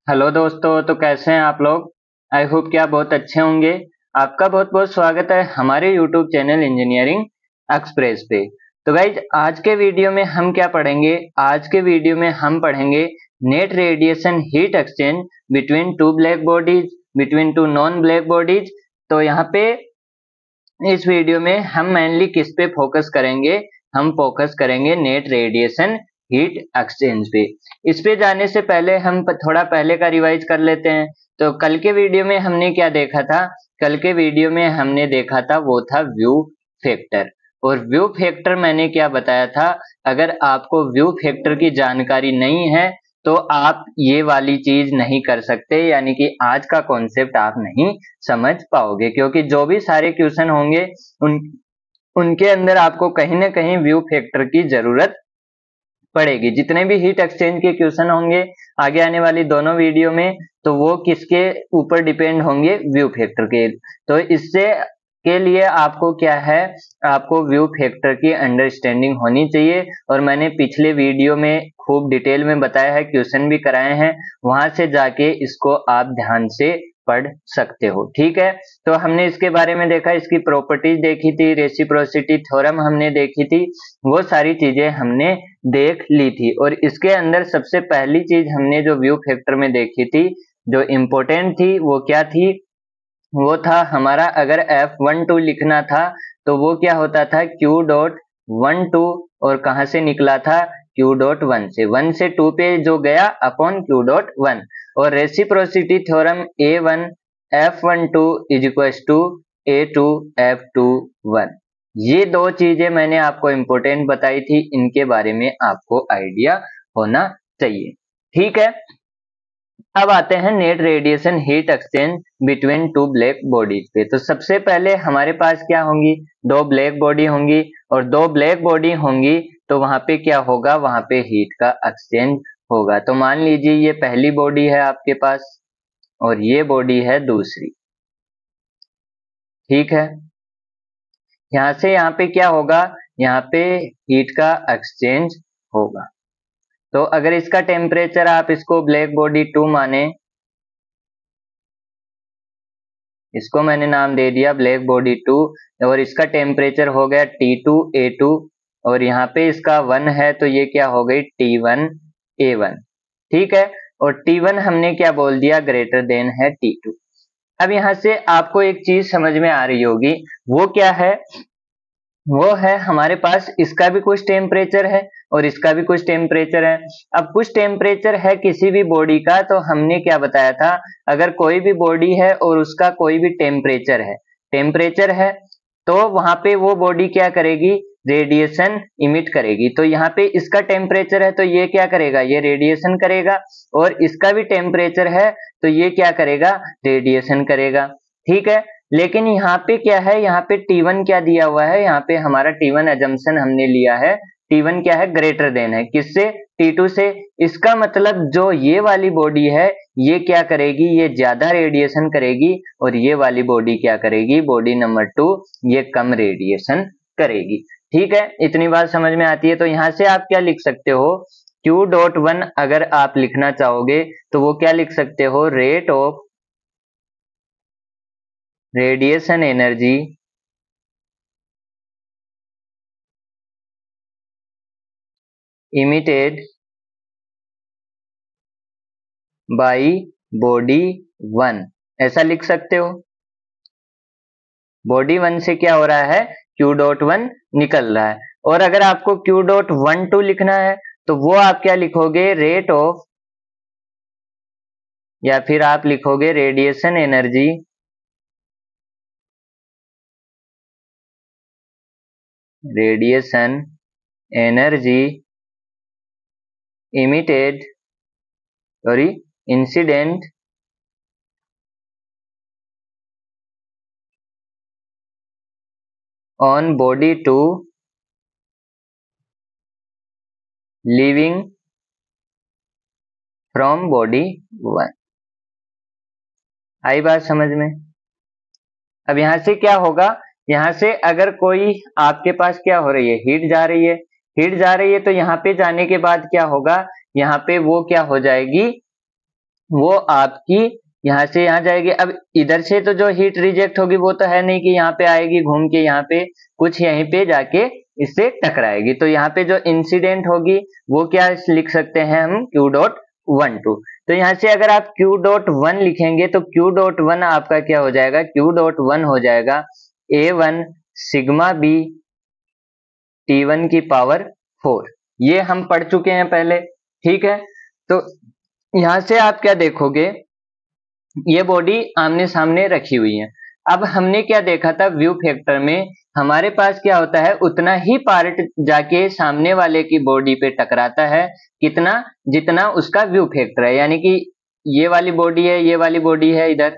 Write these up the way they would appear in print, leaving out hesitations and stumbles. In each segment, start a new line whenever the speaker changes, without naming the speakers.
Hello दोस्तों, तो कैसे हैं आप लोग। आई होप कि आप बहुत अच्छे होंगे। आपका बहुत बहुत स्वागत है हमारे यूट्यूब चैनल इंजीनियरिंग एक्सप्रेस पे। तो गाइज आज के वीडियो में हम क्या पढ़ेंगे। आज के वीडियो में हम पढ़ेंगे net radiation heat exchange between two black bodies, between two non black bodies. तो यहाँ पे इस वीडियो में हम मेनली किस पे फोकस करेंगे। हम फोकस करेंगे नेट रेडिएशन हीट एक्सचेंज पे। इस पे जाने से पहले हम थोड़ा पहले का रिवाइज कर लेते हैं। तो कल के वीडियो में हमने क्या देखा था। कल के वीडियो में हमने देखा था वो था व्यू फैक्टर। और व्यू फैक्टर मैंने क्या बताया था, अगर आपको व्यू फैक्टर की जानकारी नहीं है तो आप ये वाली चीज नहीं कर सकते, यानी कि आज का कॉन्सेप्ट आप नहीं समझ पाओगे, क्योंकि जो भी सारे क्वेश्चन होंगे उनके अंदर आपको कहीं ना कहीं व्यू फैक्टर की जरूरत पड़ेगी। जितने भी हीट एक्सचेंज के क्वेश्चन होंगे आगे आने वाली दोनों वीडियो में, तो वो किसके ऊपर डिपेंड होंगे, व्यू फैक्टर के। तो इससे के लिए आपको क्या है, आपको व्यू फैक्टर की अंडरस्टैंडिंग होनी चाहिए। और मैंने पिछले वीडियो में खूब डिटेल में बताया है, क्वेश्चन भी कराए हैं, वहां से जाके इसको आप ध्यान से पढ़ सकते हो। ठीक है, तो हमने इसके बारे में देखा, इसकी प्रॉपर्टीज देखी थी, रेसिप्रोसिटी थ्योरम हमने देखी थी, वो सारी चीजें हमने देख ली थी। और इसके अंदर सबसे पहली चीज हमने जो व्यू फैक्टर में देखी थी, जो इम्पोर्टेंट थी, वो क्या थी, वो था हमारा अगर F12 लिखना था तो वो क्या होता था, Q.12। और कहां से निकला था, Q.1 से। 1 से 2 पे जो गया अपॉन Q.1। और reciprocity theorem A1 F12 is equal to A2 F21। ये दो चीजें मैंने आपको इंपोर्टेंट बताई थी, इनके बारे में आपको आइडिया होना चाहिए। ठीक है, अब आते हैं net radiation heat exchange between two black bodies पे। तो सबसे पहले हमारे पास क्या होंगी, दो ब्लैक बॉडी होंगी। और दो ब्लैक बॉडी होंगी तो वहां पे क्या होगा, वहां पे हीट का एक्सचेंज होगा। तो मान लीजिए ये पहली बॉडी है आपके पास और ये बॉडी है दूसरी। ठीक है, यहां से यहाँ पे क्या होगा, यहाँ पे हीट का एक्सचेंज होगा। तो अगर इसका टेम्परेचर आप इसको ब्लैक बॉडी 2 माने, इसको मैंने नाम दे दिया ब्लैक बॉडी 2, और इसका टेम्परेचर हो गया T2A2, और यहाँ पे इसका 1 है तो ये क्या हो गई T1A1। ठीक है, और T1 हमने क्या बोल दिया, ग्रेटर देन है T2। अब यहाँ से आपको एक चीज समझ में आ रही होगी, वो क्या है, वो है हमारे पास इसका भी कुछ टेम्परेचर है और इसका भी कुछ टेम्परेचर है। अब कुछ टेम्परेचर है किसी भी बॉडी का, तो हमने क्या बताया था, अगर कोई भी बॉडी है और उसका कोई भी टेम्परेचर है तो वहां पे वो बॉडी क्या करेगी, रेडिएशन इमिट करेगी। तो यहाँ पे इसका टेम्परेचर है तो ये क्या करेगा, ये रेडिएशन करेगा। और इसका भी टेम्परेचर है तो ये क्या करेगा, रेडिएशन करेगा। ठीक है, लेकिन यहाँ पे क्या है, यहाँ पे T1 क्या दिया हुआ है, यहाँ पे हमारा T1 अजम्पशन हमने लिया है, T1 क्या है, ग्रेटर देन है किससे, T2 से। इसका मतलब जो ये वाली बॉडी है ये क्या करेगी, ये ज्यादा रेडिएशन करेगी, और ये वाली बॉडी क्या करेगी, बॉडी नंबर 2, ये कम रेडिएशन करेगी। ठीक है, इतनी बात समझ में आती है। तो यहाँ से आप क्या लिख सकते हो, Q.1 अगर आप लिखना चाहोगे तो वो क्या लिख सकते हो, rate of radiation energy emitted by body 1, ऐसा लिख सकते हो। बॉडी 1 से क्या हो रहा है, Q.1 निकल रहा है। और अगर आपको Q.12 लिखना है तो वो आप क्या लिखोगे, रेट ऑफ, या फिर आप लिखोगे radiation energy emitted, sorry, incident on body 2 living from body 1। आई बात समझ में। अब यहां से क्या होगा, यहां से अगर कोई आपके पास क्या हो रही है, हीट जा रही है, हीट जा रही है, तो यहाँ पे जाने के बाद क्या होगा, यहाँ पे वो क्या हो जाएगी, वो आपकी यहाँ से यहाँ जाएगी। अब इधर से तो जो हीट रिजेक्ट होगी वो तो है नहीं कि यहाँ पे आएगी घूम के, यहाँ पे कुछ यहीं पे जाके इससे टकराएगी। तो यहाँ पे जो इंसिडेंट होगी वो क्या लिख सकते हैं हम, Q डॉट 1 2। तो यहाँ से अगर आप Q डॉट 1 लिखेंगे तो Q डॉट 1 आपका क्या हो जाएगा, Q डॉट 1 हो जाएगा A1 सिग्मा B T1 की पावर 4। ये हम पढ़ चुके हैं पहले, ठीक है। तो यहाँ से आप क्या देखोगे, ये बॉडी आमने सामने रखी हुई है। अब हमने क्या देखा था, व्यू फैक्टर में हमारे पास क्या होता है, उतना ही पार्ट जाके सामने वाले की बॉडी पे टकराता है, कितना, जितना उसका व्यू फैक्टर है। यानी कि ये वाली बॉडी है, ये वाली बॉडी है इधर,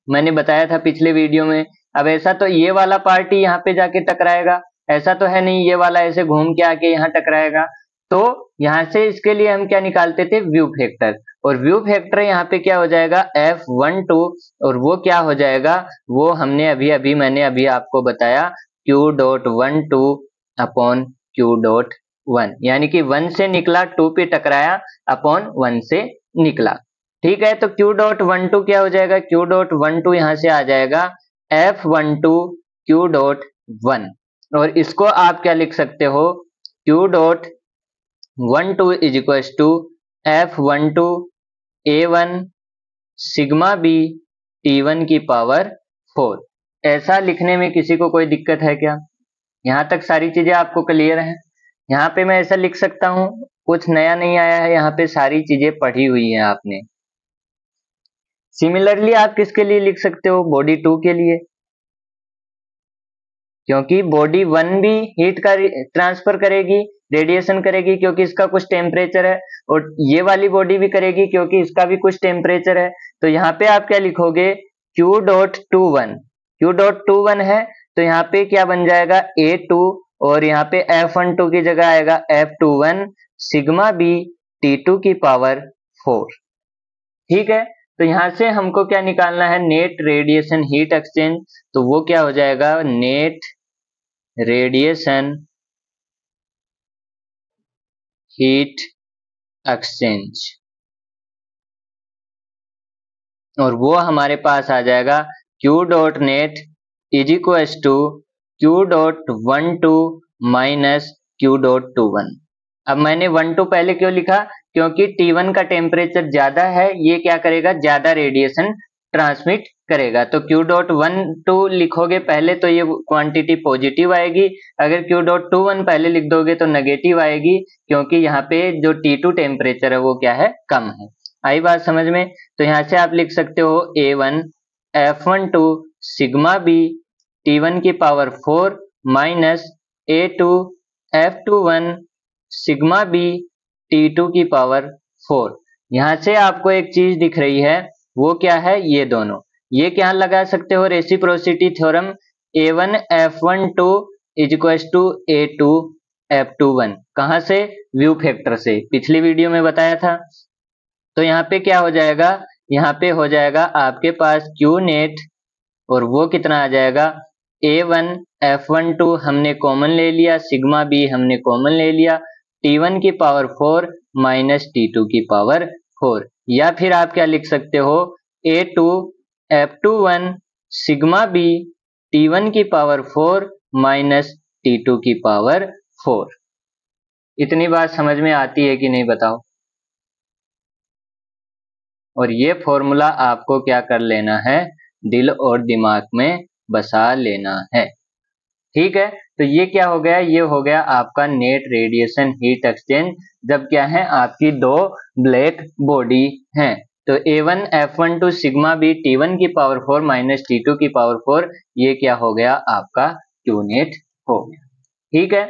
मैंने बताया था पिछले वीडियो में। अब ऐसा तो ये वाला पार्ट ही यहाँ पे जाके टकराएगा, ऐसा तो है नहीं ये वाला ऐसे घूम के आके यहाँ टकराएगा। तो यहाँ से इसके लिए हम क्या निकालते थे, व्यू फैक्टर। और व्यू फैक्टर यहाँ पे क्या हो जाएगा, F12, और वो क्या हो जाएगा, वो हमने मैंने अभी आपको बताया, Q dot 12 upon Q dot 1, यानी कि 1 से निकला 2 पे टकराया अपॉन 1 से निकला, ठीक है। तो Q डॉट 12 क्या हो जाएगा, Q डॉट 12 यहाँ से आ जाएगा F12 Q डॉट 1, और इसको आप क्या लिख सकते हो, Q dot 12 is equal to F12 A1 sigma B T1 की पावर 4। ऐसा लिखने में किसी को कोई दिक्कत है क्या? यहाँ तक सारी चीजें आपको क्लियर हैं? यहाँ पे मैं ऐसा लिख सकता हूँ, कुछ नया नहीं आया है, यहाँ पे सारी चीजें पढ़ी हुई हैं आपने। सिमिलरली आप किसके लिए लिख सकते हो, बॉडी 2 के लिए, क्योंकि बॉडी 1 भी हीट का ट्रांसफर करेगी, रेडिएशन करेगी, क्योंकि इसका कुछ टेम्परेचर है, और ये वाली बॉडी भी करेगी क्योंकि इसका भी कुछ टेम्परेचर है। तो यहाँ पे आप क्या लिखोगे, Q डॉट 21, Q डॉट 21 है, तो यहाँ पे क्या बन जाएगा A2, और यहाँ पे F12 की जगह आएगा F21 सिग्मा B T2 की पावर 4, ठीक है। तो यहाँ से हमको क्या निकालना है, नेट रेडिएशन हीट एक्सचेंज। तो वो क्या हो जाएगा, नेट रेडिएशन हीट एक्सचेंज, और वो हमारे पास आ जाएगा Q dot net is equal to Q dot 12 minus Q dot 21। अब मैंने 12 पहले क्यों लिखा, क्योंकि T1 का टेम्परेचर ज्यादा है, ये क्या करेगा, ज्यादा रेडिएशन ट्रांसमिट करेगा। तो Q डॉट 12 लिखोगे पहले तो ये क्वांटिटी पॉजिटिव आएगी, अगर Q डॉट 21 पहले लिख दोगे तो नेगेटिव आएगी, क्योंकि यहाँ पे जो T2 टेम्परेचर है वो क्या है, कम है। आई बात समझ में? तो यहाँ से आप लिख सकते हो A1 F12 sigma B T1 की power 4 minus A2 F21 sigma B T2 की पावर 4। यहाँ से आपको एक चीज दिख रही है, वो क्या है, ये दोनों, ये क्या लगा सकते हो, reciprocity theorem, A1 F12 is equal to A2 F21, कहाँ से, व्यू फैक्टर से, पिछली वीडियो में बताया था। तो यहाँ पे क्या हो जाएगा, यहाँ पे हो जाएगा आपके पास Q नेट, और वो कितना आ जाएगा, A1 F12 हमने कॉमन ले लिया, सिग्मा B हमने कॉमन ले लिया, T1 की पावर 4 माइनस T2 की पावर 4, या फिर आप क्या लिख सकते हो, A2 F21 sigma B T1 की पावर 4 माइनस T2 की पावर 4। इतनी बात समझ में आती है कि नहीं बताओ? और ये फॉर्मूला आपको क्या कर लेना है, दिल और दिमाग में बसा लेना है, ठीक है। तो ये क्या हो गया, ये हो गया आपका नेट रेडिएशन हीट एक्सचेंज, जब क्या है, आपकी दो ब्लैक बॉडी हैं। तो A1 F12 sigma B T1 की पावर 4 माइनस T2 की पावर 4, ये क्या हो गया, आपका Q नेट हो गया, ठीक है।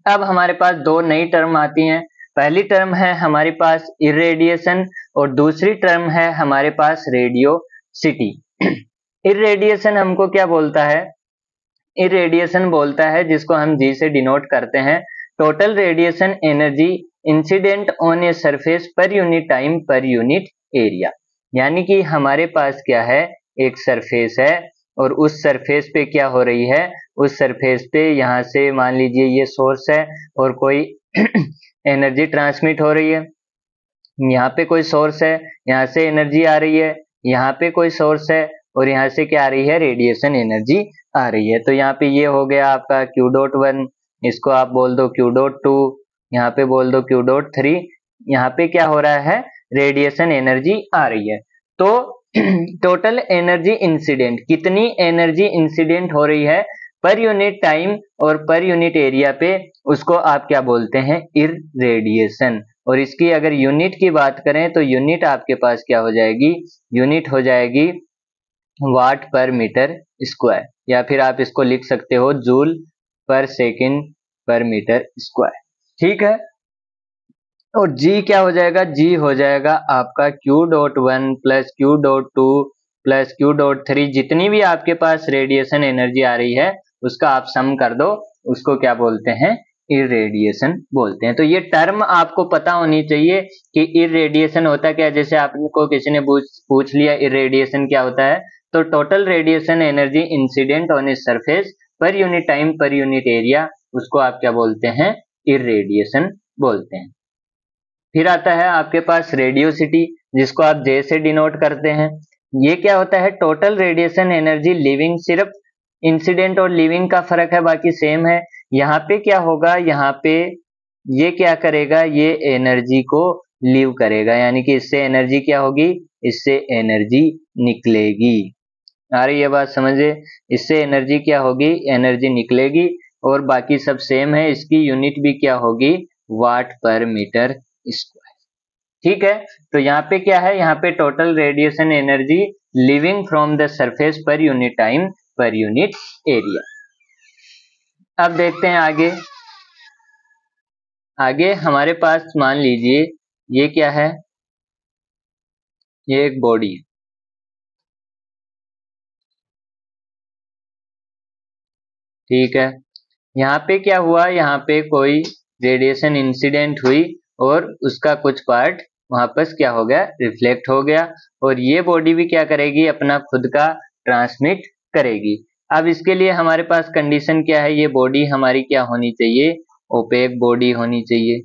अब हमारे पास दो नई टर्म आती हैं, पहली टर्म है हमारे पास इरेडिएशन, और दूसरी टर्म है हमारे पास रेडियोसिटी। इरेडिएशन हमको क्या बोलता है, इरेडिएशन बोलता है, जिसको हम G से डिनोट करते हैं, total radiation energy incident on a surface per unit time per unit area. यानी कि हमारे पास क्या है, एक सरफेस है, और उस सरफेस पे क्या हो रही है, उस सरफेस पे यहाँ से मान लीजिए ये सोर्स है, और कोई एनर्जी ट्रांसमिट हो रही है, यहाँ पे कोई सोर्स है, यहाँ से एनर्जी आ रही है, यहाँ पे कोई सोर्स है और यहाँ से क्या आ रही है, रेडिएशन एनर्जी आ रही है। तो यहाँ पे ये हो गया आपका क्यू डॉट वन, इसको आप बोल दो क्यू डॉट टू, यहाँ पे बोल दो क्यू डॉट थ्री। यहाँ पे क्या हो रहा है, रेडिएशन एनर्जी आ रही है। तो टोटल एनर्जी इंसिडेंट, कितनी एनर्जी इंसिडेंट हो रही है पर यूनिट टाइम और पर यूनिट एरिया पे, उसको आप क्या बोलते हैं, इररेडिएशन। और इसकी अगर यूनिट की बात करें तो यूनिट आपके पास क्या हो जाएगी, यूनिट हो जाएगी वाट पर मीटर स्क्वायर, या फिर आप इसको लिख सकते हो जूल पर सेकेंड पर मीटर स्क्वायर। ठीक है। और जी क्या हो जाएगा, जी हो जाएगा आपका Q dot one plus Q dot two plus Q dot three, जितनी भी आपके पास रेडिएशन एनर्जी आ रही है उसका आप सम कर दो, उसको क्या बोलते हैं, इररेडिएशन बोलते हैं। तो ये टर्म आपको पता होनी चाहिए कि इररेडिएशन होता क्या है। जैसे आपको किसी ने पूछ लिया इररेडिएशन क्या होता है, तो total radiation energy incident on a surface per unit time per unit area, उसको आप क्या बोलते हैं, इररेडिएशन बोलते हैं। फिर आता है आपके पास रेडियोसिटी, जिसको आप जे से डिनोट करते हैं। ये क्या होता है, टोटल रेडिएशन एनर्जी लिविंग, सिर्फ इंसिडेंट और लिविंग का फर्क है, बाकी सेम है। यहाँ पे क्या होगा, यहाँ पे ये क्या करेगा, ये एनर्जी को लीव करेगा, यानी कि इससे एनर्जी क्या होगी, इससे एनर्जी निकलेगी। आ रही है बात समझे, इससे एनर्जी क्या होगी, एनर्जी निकलेगी। और बाकी सब सेम है, इसकी यूनिट भी क्या होगी, वाट पर मीटर स्क्वायर। ठीक है। तो यहाँ पे क्या है, यहाँ पे total radiation energy living from the surface per unit time per unit area. अब देखते हैं आगे। आगे हमारे पास मान लीजिए ये क्या है, ये एक बॉडी है। ठीक है। यहाँ पे क्या हुआ, यहाँ पे कोई रेडिएशन इंसिडेंट हुई और उसका कुछ पार्ट वापस क्या हो गया, रिफ्लेक्ट हो गया, और ये बॉडी भी क्या करेगी, अपना खुद का ट्रांसमिट करेगी। अब इसके लिए हमारे पास कंडीशन क्या है, ये बॉडी हमारी क्या होनी चाहिए, ओपेक बॉडी होनी चाहिए।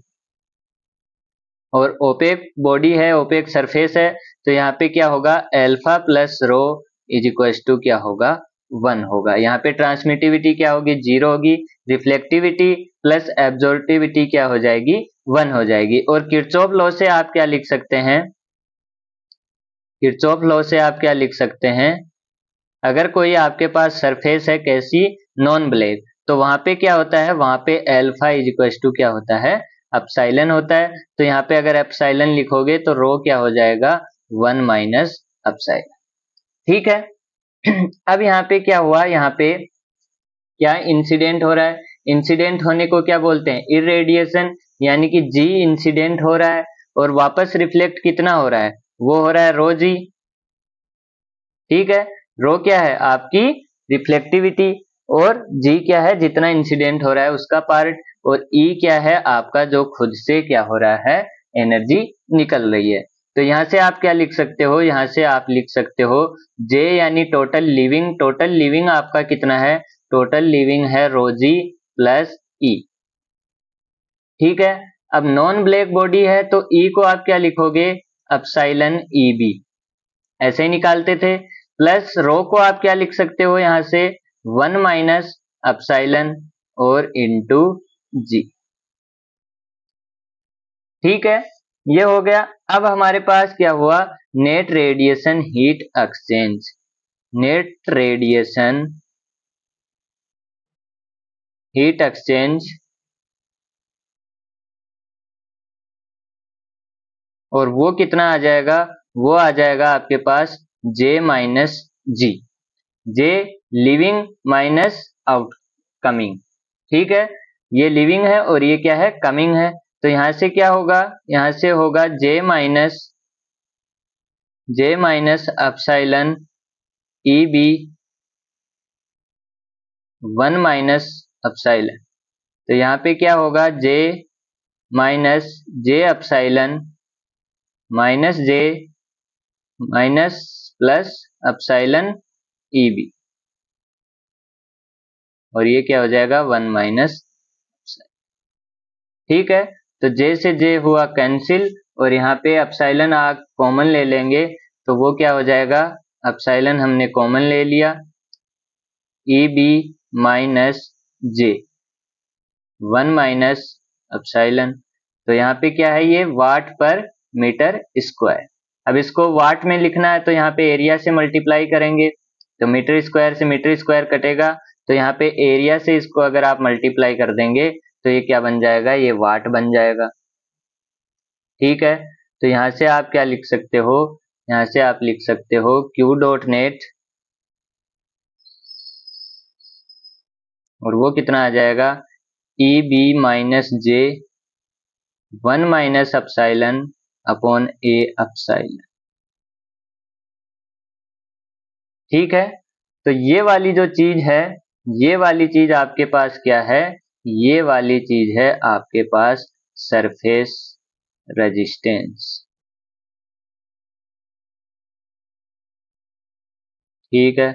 और ओपेक बॉडी है, ओपेक सरफेस है, तो यहाँ पे क्या होगा, alpha plus rho is equal to क्या होगा, 1 होगा। यहाँ पे ट्रांसमिटिविटी क्या होगी, 0 होगी। रिफ्लेक्टिविटी प्लस एब्जॉर्बिविटी क्या हो जाएगी, 1 हो जाएगी। और किरचॉफ लॉ से आप क्या लिख सकते हैं, किरचॉफ लॉ से आप क्या लिख सकते हैं, अगर कोई आपके पास सरफेस है कैसी, नॉन ब्लैक, तो वहां पे क्या होता है, वहां पे एल्फा इज इक्वल टू क्या होता है, अपसाइलन होता है। तो यहाँ पे अगर अपसाइलन लिखोगे तो रो क्या हो जाएगा, 1 माइनस अपसाइलन। ठीक है। अब यहाँ पे क्या हुआ, यहाँ पे क्या इंसिडेंट हो रहा है, इंसिडेंट होने को क्या बोलते हैं, इररेडिएशन, यानी कि जी इंसिडेंट हो रहा है और वापस रिफ्लेक्ट कितना हो रहा है, वो हो रहा है रो जी। ठीक है। रो क्या है, आपकी रिफ्लेक्टिविटी, और जी क्या है, जितना इंसिडेंट हो रहा है उसका पार्ट, और ई क्या है, आपका जो खुद से क्या हो रहा है, एनर्जी निकल रही है। तो यहाँ से आप क्या लिख सकते हो, यहाँ से आप लिख सकते हो जे यानी टोटल लिविंग, टोटल लिविंग आपका कितना है, टोटल लिविंग है रो जी प्लस ई। ठीक है। अब नॉन ब्लैक बॉडी है तो ई को आप क्या लिखोगे, अपसाइलन ई बी, ऐसे ही निकालते थे। प्लस रो को आप क्या लिख सकते हो, यहां से 1 माइनस अपसाइलन और इंटू जी। ठीक है, ये हो गया। अब हमारे पास क्या हुआ, net radiation heat exchange, net radiation heat exchange, और वो कितना आ जाएगा, वो आ जाएगा आपके पास जे माइनस जी, जे लिविंग माइनस आउट कमिंग। ठीक है, ये लिविंग है और ये क्या है, कमिंग है। तो यहां से क्या होगा, यहां से होगा J minus epsilon E B 1 minus epsilon. तो यहाँ पे क्या होगा, J minus J epsilon minus J minus plus epsilon E B, और ये क्या हो जाएगा, 1 माइनस। ठीक है, तो जे से जे हुआ कैंसिल, और यहाँ पे एप्सिलॉन आप कॉमन ले लेंगे तो वो क्या हो जाएगा, एप्सिलॉन हमने कॉमन ले लिया, ई B minus J, 1 minus epsilon. तो यहाँ पे क्या है, ये वाट पर मीटर स्क्वायर। अब इसको वाट में लिखना है तो यहाँ पे एरिया से मल्टीप्लाई करेंगे, तो मीटर स्क्वायर से मीटर स्क्वायर कटेगा, तो यहाँ पे एरिया से इसको अगर आप मल्टीप्लाई कर देंगे तो ये क्या बन जाएगा, ये वाट बन जाएगा। ठीक है, तो यहाँ से आप क्या लिख सकते हो, यहाँ से आप लिख सकते हो Q डॉट नेट, और वो कितना आ जाएगा, E B minus J 1 minus epsilon upon ए एप्सिलॉन। ठीक है, तो ये वाली जो चीज है, ये वाली चीज आपके पास क्या है, ये वाली चीज है आपके पास सरफेस रेजिस्टेंस। ठीक है,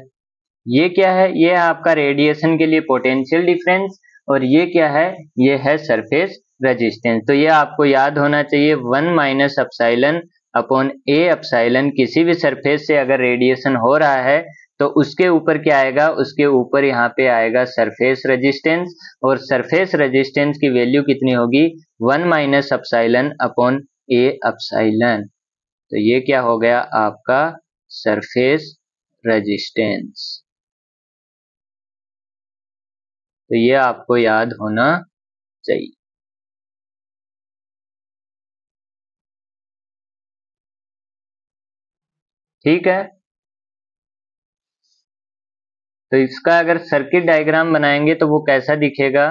ये क्या है, ये है आपका रेडिएशन के लिए पोटेंशियल डिफरेंस, और ये क्या है, ये है सरफेस रेजिस्टेंस। तो ये आपको याद होना चाहिए, 1 minus epsilon upon A epsilon. किसी भी सरफेस से अगर रेडिएशन हो रहा है तो उसके ऊपर क्या आएगा, उसके ऊपर यहाँ पे आएगा सरफेस रेजिस्टेंस, और सरफेस रेजिस्टेंस की वैल्यू कितनी होगी, 1 minus epsilon upon A epsilon. तो ये क्या हो गया आपका सरफेस रेजिस्टेंस। तो ये आपको याद होना चाहिए। ठीक है, तो इसका अगर सर्किट डायग्राम बनाएंगे तो वो कैसा दिखेगा,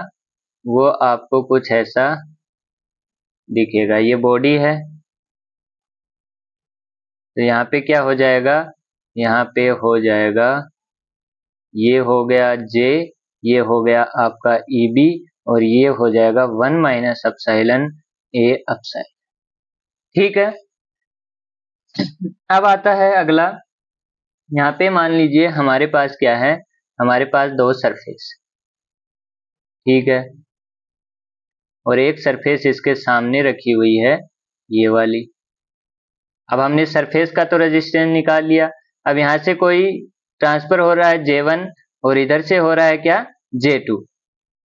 वो आपको कुछ ऐसा दिखेगा। ये बॉडी है, तो यहाँ पे क्या हो जाएगा, यहाँ पे हो जाएगा, ये हो गया जे, ये हो गया आपका ई बी, और ये हो जाएगा 1 माइनस एप्सिलॉन ए एप्सिलॉन। ठीक है, अब आता है अगला। यहाँ पे मान लीजिए हमारे पास क्या है, हमारे पास दो सरफेस, ठीक है, और एक सरफेस इसके सामने रखी हुई है, ये वाली। अब हमने सरफेस का तो रेजिस्टेंस निकाल लिया, अब यहाँ से कोई ट्रांसफर हो रहा है J1 और इधर से हो रहा है क्या, J2।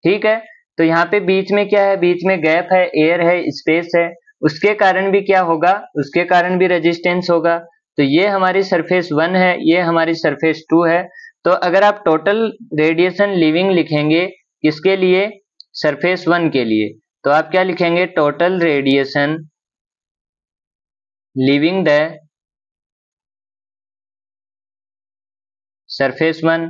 ठीक है, तो यहाँ पे बीच में क्या है, बीच में गैप है, एयर है, स्पेस है, उसके कारण भी क्या होगा, उसके कारण भी रेजिस्टेंस होगा। तो ये हमारी सरफेस 1 है, ये हमारी सरफेस 2 है। तो अगर आप टोटल रेडिएशन लिविंग लिखेंगे किसके लिए, सरफेस 1 के लिए, तो आप क्या लिखेंगे, total radiation living the surface 1,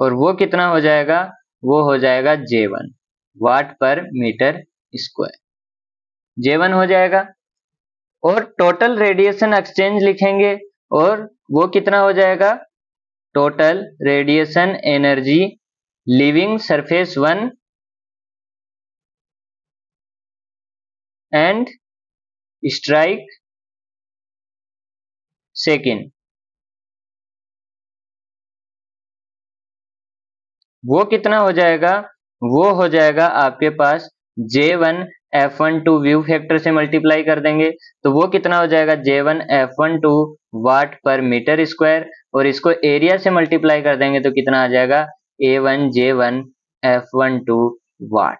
और वो कितना हो जाएगा, वो हो जाएगा J1 वाट पर मीटर स्क्वायर, J1 हो जाएगा। और टोटल रेडिएशन एक्सचेंज लिखेंगे, और वो कितना हो जाएगा, total radiation energy living surface 1 and strike second, वो कितना हो जाएगा, वो हो जाएगा आपके पास J1 F12 व्यू फैक्टर से मल्टीप्लाई कर देंगे, तो वो कितना हो जाएगा, J1 F12 वाट पर मीटर स्क्वायर, और इसको एरिया से मल्टीप्लाई कर देंगे तो कितना आ जाएगा, A1 J1 F12 वाट।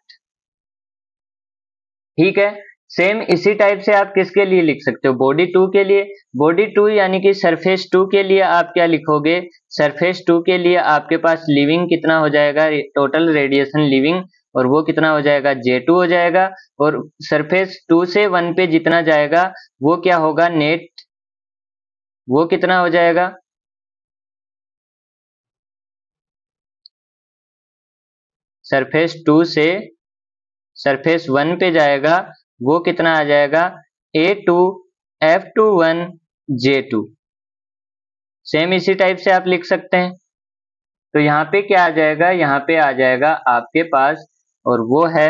ठीक है, सेम इसी टाइप से आप किसके लिए लिख सकते हो, बॉडी 2 के लिए। बॉडी 2 यानी कि सरफेस 2 के लिए आप क्या लिखोगे, सरफेस 2 के लिए आपके पास लिविंग कितना हो जाएगा, टोटल रेडिएशन लिविंग, और वो कितना हो जाएगा, J2 हो जाएगा। और सरफेस 2 से 1 पे जितना जाएगा वो क्या होगा, नेट, वो कितना हो जाएगा, सरफेस 2 से सरफेस 1 पे जाएगा, वो कितना आ जाएगा, A2 F21 J2। सेम इसी टाइप से आप लिख सकते हैं। तो यहाँ पे क्या आ जाएगा, यहाँ पे आ जाएगा आपके पास, और वो है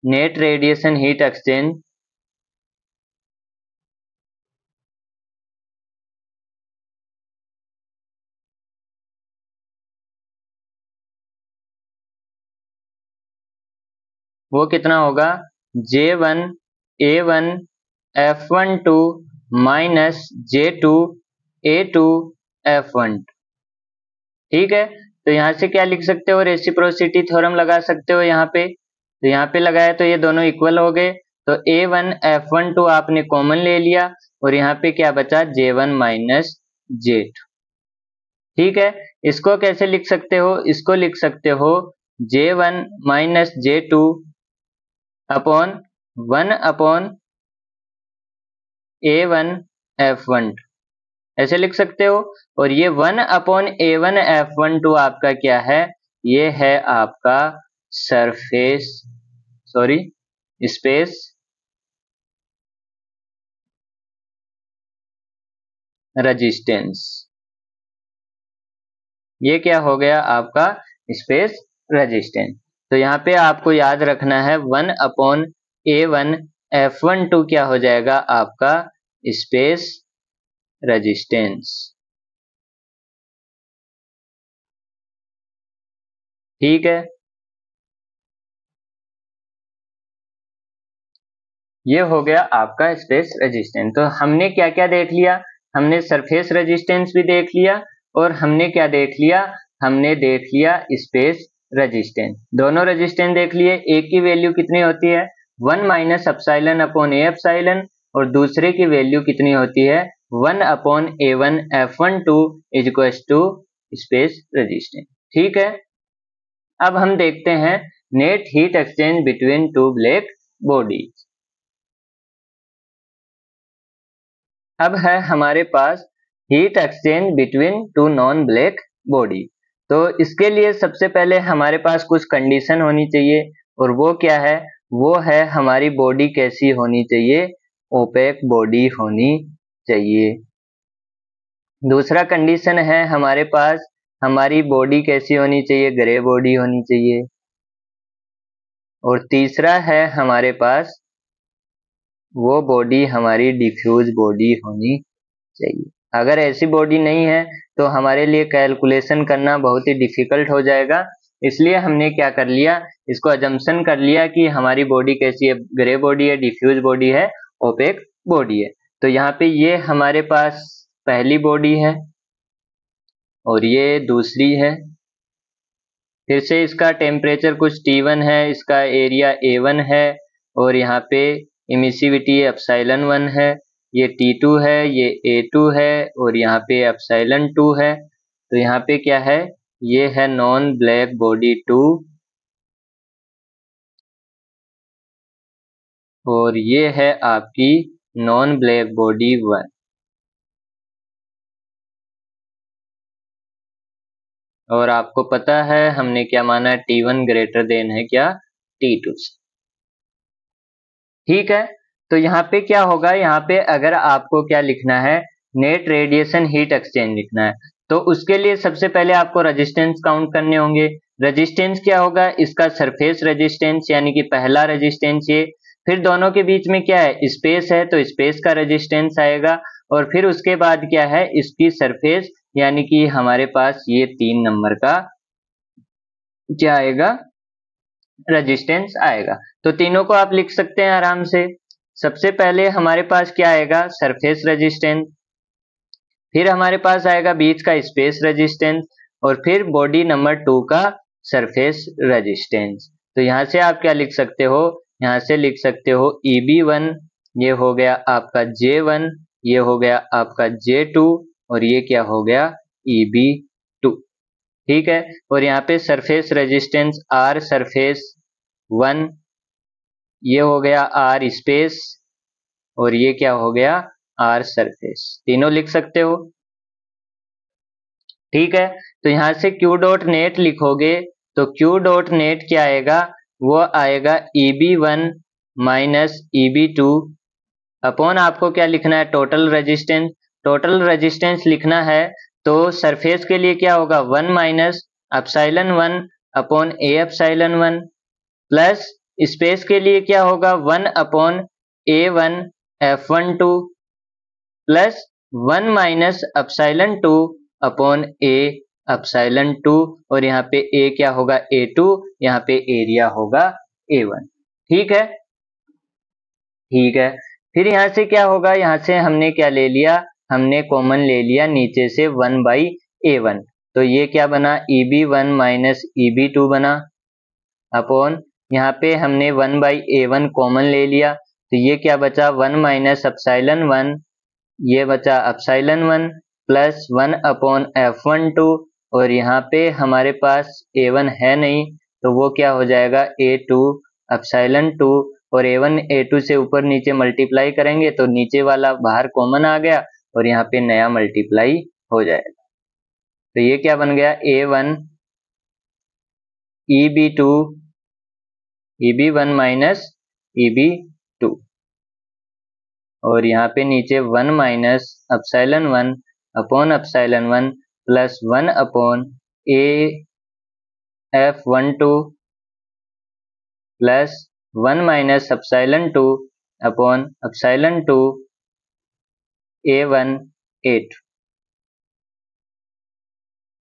नेट रेडिएशन हीट एक्सचेंज वो कितना होगा, J1 A1 F12 minus J2 A2 F12। ठीक है, तो यहाँ से क्या लिख सकते हो, रेसिप्रोसिटी थ्योरम लगा सकते हो यहाँ पे। तो यहाँ पे लगाया तो ये दोनों इक्वल हो गए, तो A1 F12 आपने कॉमन ले लिया और यहाँ पे क्या बचा, J1 माइनस J2। ठीक है, इसको कैसे लिख सकते हो, इसको लिख सकते हो J1 minus J2 upon 1 upon A1 F12, ऐसे लिख सकते हो। और ये 1 अपॉन A1 F12 आपका क्या है, ये है आपका स्पेस रेजिस्टेंस। ये क्या हो गया आपका स्पेस रेजिस्टेंस। तो यहाँ पे आपको याद रखना है 1 अपॉन A1 F12 क्या हो जाएगा आपका स्पेस रेजिस्टेंस। ठीक है, ये हो गया आपका स्पेस रेजिस्टेंस। तो हमने क्या क्या देख लिया, हमने सरफेस रेजिस्टेंस भी देख लिया और हमने क्या देख लिया, हमने देख लिया स्पेस रेजिस्टेंस। दोनों रेजिस्टेंस देख लिए। एक की वैल्यू कितनी होती है 1 माइनस एप्सिलॉन अपॉन ए एप्सिलॉन और दूसरे की वैल्यू कितनी होती है 1 upon A1 F12 is equal to space resistance. ठीक है, अब हम देखते हैं net heat exchange between two black bodies. अब है हमारे पास heat exchange between two non black body. तो इसके लिए सबसे पहले हमारे पास कुछ कंडीशन होनी चाहिए और वो क्या है, वो है हमारी बॉडी कैसी होनी चाहिए, ओपेक बॉडी होनी चाहिए। दूसरा कंडीशन है हमारे पास हमारी बॉडी कैसी होनी चाहिए, ग्रे बॉडी होनी चाहिए। और तीसरा है हमारे पास वो बॉडी हमारी डिफ्यूज बॉडी होनी चाहिए। अगर ऐसी बॉडी नहीं है तो हमारे लिए कैलकुलेशन करना बहुत ही डिफिकल्ट हो जाएगा। इसलिए हमने क्या कर लिया, इसको अजम्पशन कर लिया कि हमारी बॉडी कैसी है, ग्रे बॉडी है, डिफ्यूज बॉडी है, ओपेक बॉडी है। तो यहाँ पे ये हमारे पास पहली बॉडी है और ये दूसरी है। फिर से इसका टेम्परेचर कुछ T1 है, इसका एरिया A1 है और यहाँ पे इमिसिविटी एप्सिलॉन 1 है, ये T2 है, ये A2 है और यहाँ पे एप्सिलॉन 2 है। तो यहाँ पे क्या है, ये है नॉन ब्लैक बॉडी 2 और ये है आपकी नॉन ब्लैक बॉडी 1। और आपको पता है हमने क्या माना, T1 ग्रेटर देन है क्या T2 से। ठीक है, तो यहाँ पे क्या होगा, यहाँ पे अगर आपको क्या लिखना है, नेट रेडिएशन हीट एक्सचेंज लिखना है, तो उसके लिए सबसे पहले आपको रेजिस्टेंस काउंट करने होंगे। रेजिस्टेंस क्या होगा, इसका सरफेस रेजिस्टेंस यानी कि पहला रेजिस्टेंस ये, फिर दोनों के बीच में क्या है, स्पेस है तो स्पेस का रेजिस्टेंस आएगा और फिर उसके बाद क्या है, इसकी सरफेस यानी कि हमारे पास ये 3 नंबर का क्या आएगा, रेजिस्टेंस आएगा। तो तीनों को आप लिख सकते हैं आराम से। सबसे पहले हमारे पास क्या आएगा, सरफेस रेजिस्टेंस, फिर हमारे पास आएगा बीच का स्पेस रेजिस्टेंस और फिर बॉडी नंबर 2 का सरफेस रेजिस्टेंस। तो यहाँ से आप क्या लिख सकते हो, यहाँ से लिख सकते हो EB1, ये हो गया आपका J1, ये हो गया आपका J2 और ये क्या हो गया EB2। ठीक है, और यहाँ पे सरफेस रेजिस्टेंस R सरफेस 1, ये हो गया R स्पेस और ये क्या हो गया R सरफेस, तीनों लिख सकते हो। ठीक है, तो यहाँ से Q डॉट नेट लिखोगे तो Q डॉट नेट क्या आएगा, वो आएगा EB1 माइनस EB2 अपॉन आपको क्या लिखना है, टोटल रेजिस्टेंस। टोटल रेजिस्टेंस लिखना है तो सरफेस के लिए क्या होगा 1 minus epsilon 1 upon A epsilon 1 plus space के लिए क्या होगा 1 upon A1 F12 plus 1 minus epsilon 2 upon A epsilon 2 और यहाँ पे A क्या होगा A2, यहाँ पे एरिया होगा A1। ठीक है, ठीक है। फिर यहाँ से क्या होगा, यहाँ से हमने क्या ले लिया, हमने कॉमन ले लिया नीचे से 1/A1, तो ये क्या बना, EB1 माइनस EB2 बना, अपॉन यहाँ पे हमने 1/A1 कॉमन ले लिया, तो ये क्या बचा, 1 माइनस एप्सिलॉन 1, ये बचा एप्सिलॉन 1 प्लस 1/F12, और यहाँ पे हमारे पास A1 है नहीं, तो वो क्या हो जाएगा, A2 एप्सिलॉन 2, और A1 A2 से ऊपर नीचे मल्टीप्लाई करेंगे तो नीचे वाला बाहर कॉमन आ गया और यहाँ पे नया मल्टीप्लाई हो जाएगा, तो ये क्या बन गया, A1 EB2 EB1 minus EB2, और यहाँ पे नीचे 1 minus epsilon 1 upon epsilon 1 plus 1/AF12 plus 1 minus epsilon 2 upon epsilon 2 A1 A2।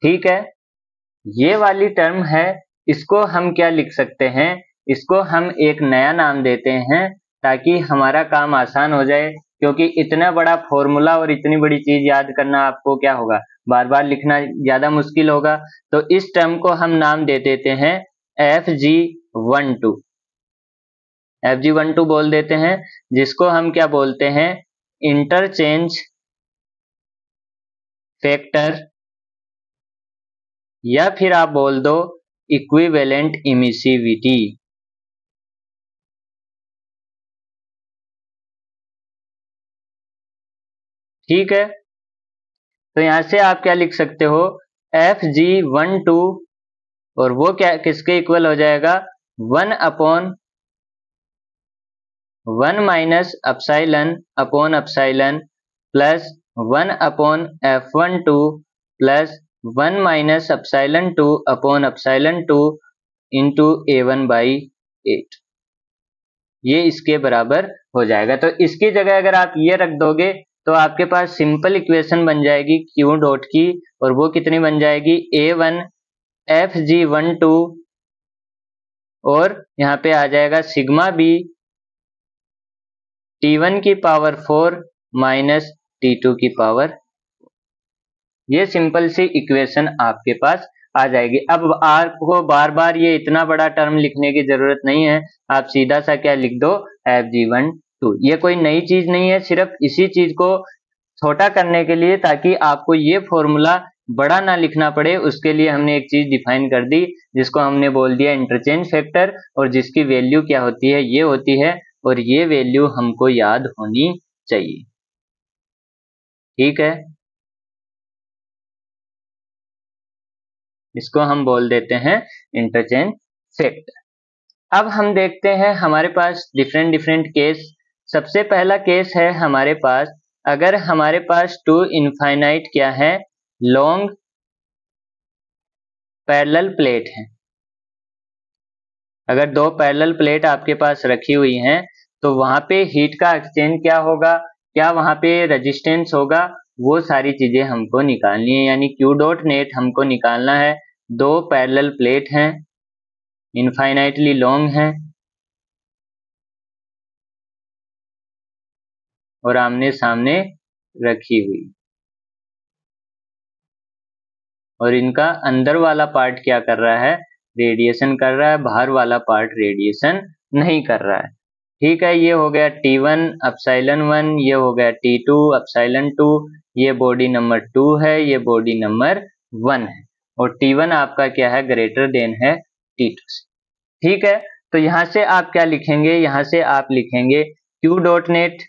ठीक है, ये वाली टर्म है, इसको हम क्या लिख सकते हैं, इसको हम एक नया नाम देते हैं ताकि हमारा काम आसान हो जाए, क्योंकि इतना बड़ा फॉर्मूला और इतनी बड़ी चीज याद करना आपको क्या होगा, बार बार लिखना ज्यादा मुश्किल होगा। तो इस टर्म को हम नाम दे देते हैं FG12, FG12 बोल देते हैं, जिसको हम क्या बोलते हैं, इंटरचेंज फैक्टर, या फिर आप बोल दो इक्विवेलेंट इमिसिविटी। ठीक है, तो यहां से आप क्या लिख सकते हो, FG12, और वो क्या किसके इक्वल हो जाएगा, 1/1 minus epsilon upon epsilon plus 1/F12 plus 1 minus epsilon 2 upon epsilon 2 into A1/8, ये इसके बराबर हो जाएगा। तो इसकी जगह अगर आप ये रख दोगे तो आपके पास सिंपल इक्वेशन बन जाएगी Q डॉट की, और वो कितनी बन जाएगी, A1 FG12, और यहाँ पे आ जाएगा सिग्मा बी T1 की पावर 4 माइनस T2 की पावर, ये सिंपल सी इक्वेशन आपके पास आ जाएगी। अब आपको बार बार ये इतना बड़ा टर्म लिखने की जरूरत नहीं है, आप सीधा सा क्या लिख दो, FG12। ये कोई नई चीज नहीं है, सिर्फ इसी चीज को छोटा करने के लिए, ताकि आपको ये फॉर्मूला बड़ा ना लिखना पड़े, उसके लिए हमने एक चीज डिफाइन कर दी, जिसको हमने बोल दिया इंटरचेंज फैक्टर, और जिसकी वैल्यू क्या होती है, ये होती है, और ये वैल्यू हमको याद होनी चाहिए। ठीक है, इसको हम बोल देते हैं इंटरचेंज फैक्टर। अब हम देखते हैं हमारे पास डिफरेंट डिफरेंट केस। सबसे पहला केस है हमारे पास, अगर हमारे पास टू इनफाइनाइट क्या है, लॉन्ग पैरेलल प्लेट है। अगर दो पैरेलल प्लेट आपके पास रखी हुई हैं तो वहां पे हीट का एक्सचेंज क्या होगा, क्या वहां पे रेजिस्टेंस होगा, वो सारी चीजें हमको निकालनी है, यानी Q डॉट नेट हमको निकालना है। दो पैरेलल प्लेट हैं, इनफाइनाइटली लॉन्ग हैं, और आमने सामने रखी हुई, और इनका अंदर वाला पार्ट क्या कर रहा है, रेडिएशन कर रहा है, बाहर वाला पार्ट रेडिएशन नहीं कर रहा है। ठीक है, ये हो गया T1 एप्सिलॉन 1, ये हो गया T2 एप्सिलॉन 2, ये बॉडी नंबर 2 है, ये बॉडी नंबर 1 है, और T1 आपका क्या है, ग्रेटर देन है T2 से। ठीक है, तो यहां से आप क्या लिखेंगे, यहां से आप लिखेंगे Q डॉट नेट,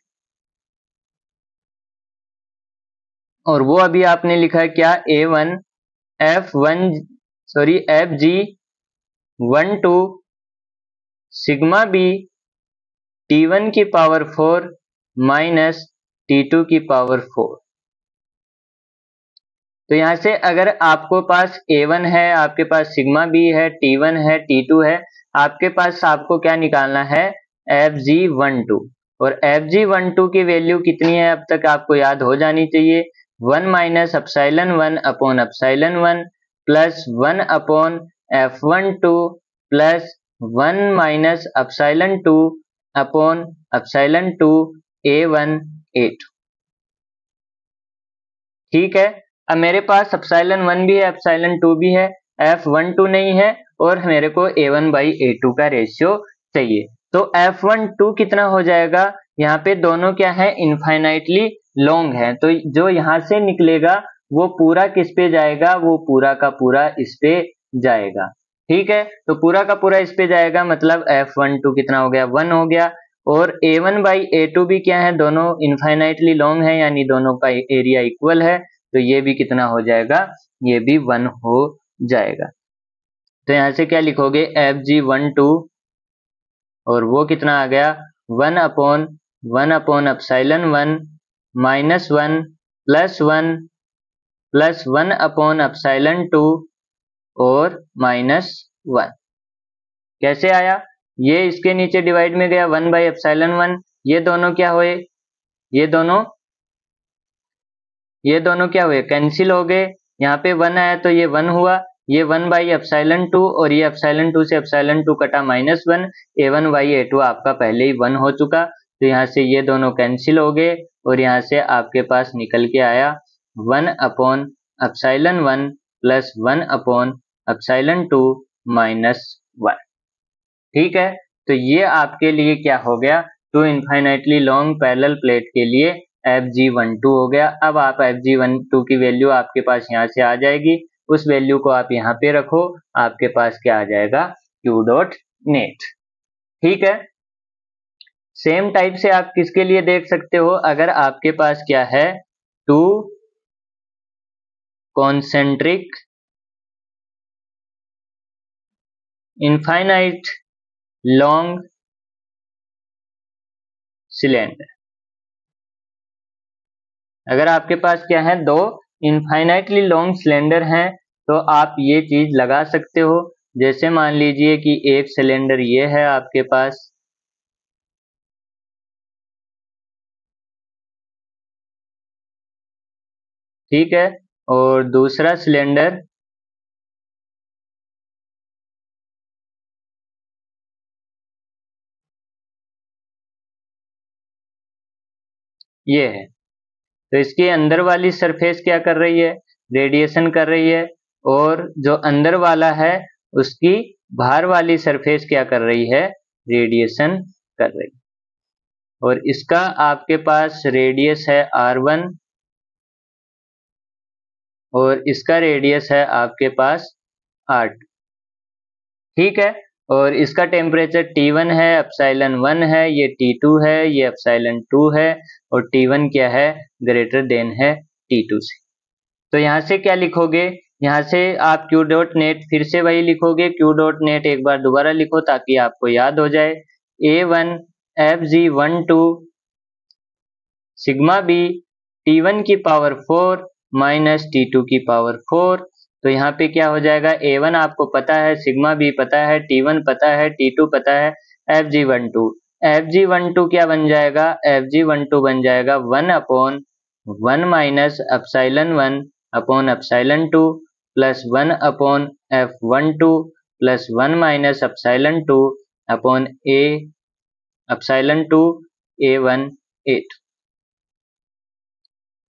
और वो अभी आपने लिखा है क्या, FG12 सिग्मा बी T1 की पावर 4 माइनस T2 की पावर 4। तो यहां से अगर आपको पास A1 है, आपके पास सिग्मा बी है, T1 है, T2 है, आपके पास आपको क्या निकालना है, FG12, और FG12 की वैल्यू कितनी है, अब तक आपको याद हो जानी चाहिए, 1 minus epsilon 1 upon epsilon 1 plus 1/F12 plus 1 minus epsilon 2 upon epsilon 2 A1 A2। ठीक है, अब मेरे पास एप्सिलॉन 1 भी है, एप्सिलॉन 2 भी है, F12 नहीं है और मेरे को A1 बाई A2 का रेशियो चाहिए। तो F12 कितना हो जाएगा, यहाँ पे दोनों क्या है, इनफाइनाइटली लॉन्ग है, तो जो यहाँ से निकलेगा वो पूरा किस पे जाएगा, वो पूरा का पूरा इस पे जाएगा। ठीक है, तो पूरा का पूरा इस पे जाएगा, मतलब F12 कितना हो गया, 1 हो गया। और A1 बाई A2 भी क्या है, दोनों इनफाइनाइटली लॉन्ग है, यानी दोनों का एरिया इक्वल है, तो ये भी कितना हो जाएगा, ये भी 1 हो जाएगा। तो यहाँ से क्या लिखोगे, Fg12 और वो कितना आ गया, 1 upon epsilon 1 minus 1 plus 1 upon epsilon 2 और माइनस 1। कैसे आया, ये इसके नीचे डिवाइड में गया 1 बाई एप्सिलॉन 1, ये दोनों क्या हुए, ये दोनों क्या हुए, कैंसिल हो गए। यहाँ पे 1 आया तो ये 1 हुआ, ये 1 बाई एप्सिलॉन 2 और ये एप्सिलॉन 2 से एप्सिलॉन 2 कटा -1, A1 बाई A2 आपका पहले ही 1 हो चुका, तो यहाँ से ये दोनों कैंसिल हो गए और यहाँ से आपके पास निकल के आया 1 upon epsilon 1 plus 1 upon epsilon 2 minus 1। ठीक है, तो ये आपके लिए क्या हो गया, two infinitely long parallel plate के लिए Fg12 हो गया। अब आप Fg12 की वैल्यू आपके पास यहाँ से आ जाएगी, उस वैल्यू को आप यहाँ पे रखो, आपके पास क्या आ जाएगा, Q डॉट नेट। ठीक है, सेम टाइप से आप किसके लिए देख सकते हो, अगर आपके पास क्या है, to concentric infinite long cylinder, अगर आपके पास क्या है, दो इनफाइनाइटली लॉन्ग सिलेंडर हैं, तो आप ये चीज लगा सकते हो। जैसे मान लीजिए कि एक सिलेंडर ये है आपके पास, ठीक है, और दूसरा सिलेंडर ये है, तो इसके अंदर वाली सरफेस क्या कर रही है, रेडिएशन कर रही है, और जो अंदर वाला है उसकी बाहर वाली सरफेस क्या कर रही है, रेडिएशन कर रही है। और इसका आपके पास रेडियस है R1 और इसका रेडियस है आपके पास R2। ठीक है, और इसका टेम्परेचर T1 है, एप्सिलॉन 1 है, ये T2 है, ये एप्सिलॉन 2 है, और T1 क्या है, ग्रेटर देन है T2 से। तो यहाँ से क्या लिखोगे, यहाँ से आप Q डॉट नेट फिर से वही लिखोगे, Q डॉट नेट एक बार दोबारा लिखो ताकि आपको याद हो जाए, A1 Fg12 sigma B T1 की पावर 4 माइनस T2 की पावर 4। तो यहाँ पे क्या हो जाएगा, A1 आपको पता है, सिग्मा बी पता है, T1 पता है, T2 पता है, Fg12 क्या बन जाएगा, Fg12 बन जाएगा 1 upon 1 minus epsilon 1 upon epsilon 2 plus 1 upon F12 plus 1 minus epsilon 2 upon epsilon 2 A1 8।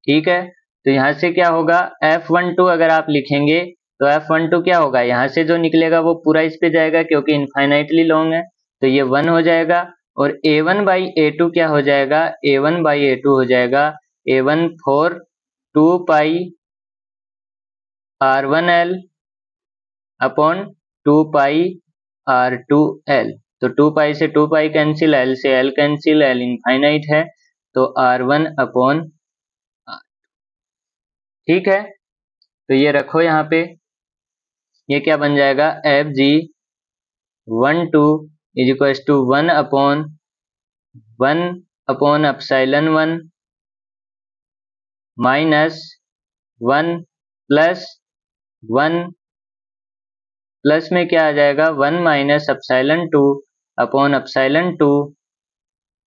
ठीक है, तो यहाँ से क्या होगा, F12 अगर आप लिखेंगे तो F12 क्या होगा, यहाँ से जो निकलेगा वो पूरा इस पे जाएगा क्योंकि इनफाइनाइटली लॉन्ग है, तो ये 1 हो जाएगा। और A1 बाई A2 क्या हो जाएगा, A1 बाई A2 हो जाएगा A1 for 2 pi R1L upon 2 pi R2L। तो 2 पाई से 2 पाई कैंसिल, L से L कैंसिल, L इनफाइनाइट है, तो R1 अपॉन, ठीक है, तो ये रखो यहाँ पे, ये क्या बन जाएगा, Fg12 is equal to 1 upon epsilon 1 minus 1 plus 1 plus में क्या आ जाएगा, 1 minus epsilon 2 upon epsilon 2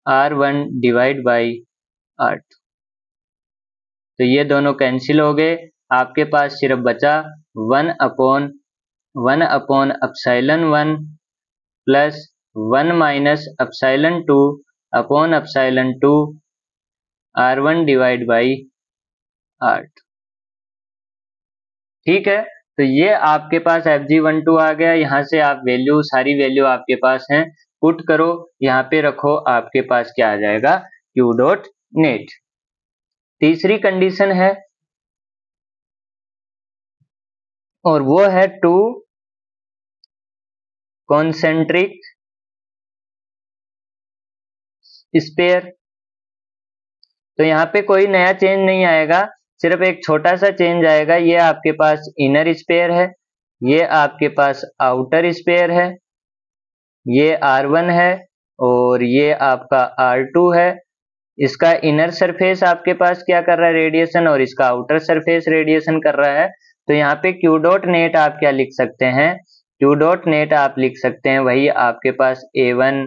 R1 divide by R2। तो ये दोनों कैंसिल हो गए, आपके पास सिर्फ बचा 1 upon epsilon 1 plus 1 minus epsilon 2 upon epsilon 2 R1 divide by R2। ठीक है, तो ये आपके पास Fg12 आ गया। यहाँ से आप वैल्यू, सारी वैल्यू आपके पास हैं, पुट करो, यहाँ पे रखो, आपके पास क्या आ जाएगा, Q डॉट नेट। तीसरी कंडीशन है और वो है टू कॉन्सेंट्रिक स्पेयर। तो यहाँ पे कोई नया चेंज नहीं आएगा, सिर्फ एक छोटा सा चेंज आएगा। ये आपके पास इनर स्पेयर है, ये आपके पास आउटर स्पेयर है, ये R1 है और ये आपका R2 है। इसका इनर सरफेस आपके पास क्या कर रहा है, रेडिएशन, और इसका आउटर सरफेस रेडिएशन कर रहा है। तो यहाँ पे Q डॉट नेट आप क्या लिख सकते हैं, Q डॉट नेट आप लिख सकते हैं वही आपके पास A1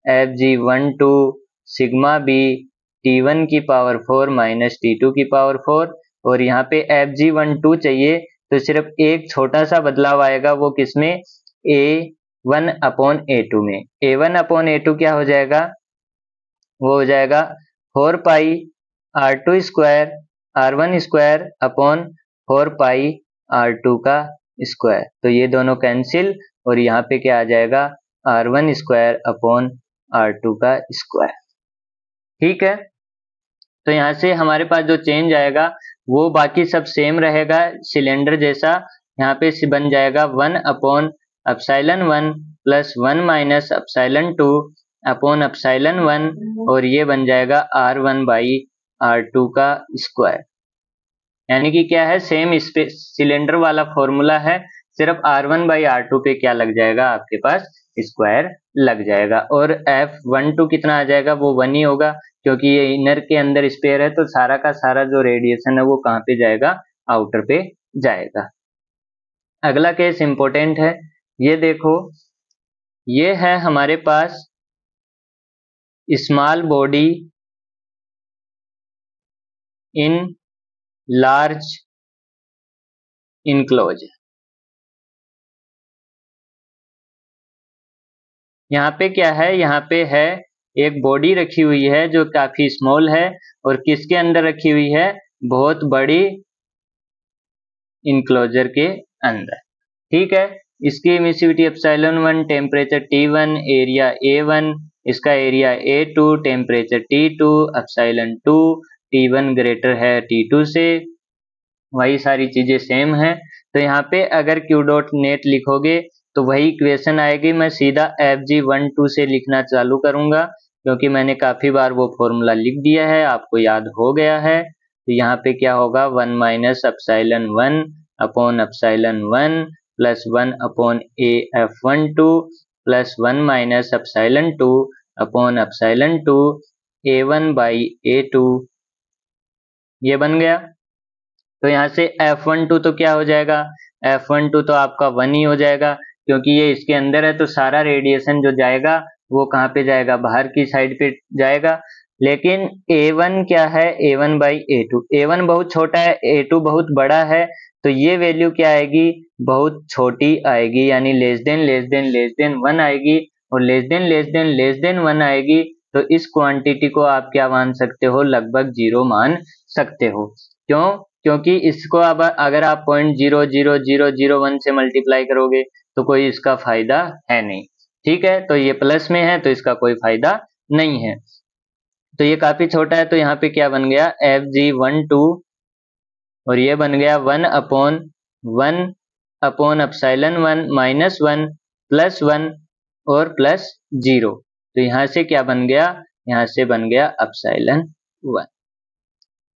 Fg12 sigma B T1 की पावर 4 माइनस T2 की पावर 4। और यहाँ पे Fg12 चाहिए तो सिर्फ एक छोटा सा बदलाव आएगा, वो किसमें, A1 अपॉन A2 में। A1 अपॉन A2 क्या हो जाएगा, वो हो जाएगा 4 पाई R2 square R1 square upon 4 पाई R2 का स्क्वायर। तो ये दोनों कैंसिल और यहाँ पे क्या आ जाएगा, R1 स्क्वायर अपॉन R2 का स्क्वायर। ठीक है, तो यहाँ से हमारे पास जो चेंज आएगा वो बाकी सब सेम रहेगा, सिलेंडर जैसा। यहाँ पे बन जाएगा 1 upon epsilon 1 plus 1 minus epsilon 2 upon epsilon 1, और ये बन जाएगा R1 बाई R2 का स्क्वायर। यानी कि क्या है, सेम सिलेंडर वाला फॉर्मूला है, सिर्फ R1 बाई R2 पे क्या लग जाएगा, आपके पास स्क्वायर लग जाएगा। और F12 कितना आ जाएगा, वो 1 ही होगा, क्योंकि ये इनर के अंदर स्पेयर है, तो सारा का सारा जो रेडिएशन है वो कहाँ पे जाएगा, आउटर पे जाएगा। अगला केस इंपॉर्टेंट है, ये देखो, ये है हमारे पास small body in large enclosure. यहाँ पे क्या है, यहाँ पे है एक बॉडी रखी हुई है जो काफी स्मॉल है, और किसके अंदर रखी हुई है, बहुत बड़ी इनक्लोजर के अंदर। ठीक है, इसकी emissivity epsilon 1, temperature T1, area A1, इसका area A2, temperature T2, epsilon 2, T1 greater है T2 से, वही सारी चीजें सेम है। तो यहाँ पे अगर Q डॉट नेट लिखोगे तो वही इक्वेशन आएगी। मैं सीधा Fg12 से लिखना चालू करूंगा, क्योंकि मैंने काफी बार वो फॉर्मूला लिख दिया है, आपको याद हो गया है। तो यहाँ पे क्या होगा, 1 minus epsilon 1 upon epsilon 1 plus 1 upon AF12 plus 1 minus epsilon 2 upon epsilon 2 A1 by A2, ये बन गया। तो यहाँ से F12 तो क्या हो जाएगा, F12 तो आपका 1 ही हो जाएगा, क्योंकि ये इसके अंदर है, तो सारा रेडिएशन जो जाएगा वो कहाँ पे जाएगा, बाहर की साइड पे जाएगा। लेकिन A1 क्या है, A1 बाई A2, A1 बहुत छोटा है, A2 बहुत बड़ा है, तो ये वैल्यू क्या आएगी, बहुत छोटी आएगी, यानी लेस देन 1 आएगी, और लेस देन 1 आएगी। तो इस क्वांटिटी को आप क्या मान सकते हो, लगभग 0 मान सकते हो। क्यों, क्योंकि इसको अब अगर आप 0.00001 से मल्टीप्लाई करोगे तो कोई इसका फायदा है नहीं। ठीक है, तो ये प्लस में है तो इसका कोई फायदा नहीं है। तो ये काफी छोटा है, तो यहाँ पे क्या बन गया, Fg12, और ये बन गया 1 अपॉन एप्सिलॉन 1 माइनस 1 प्लस 1 और प्लस 0। तो यहाँ से क्या बन गया, यहाँ से बन गया एप्सिलॉन 1।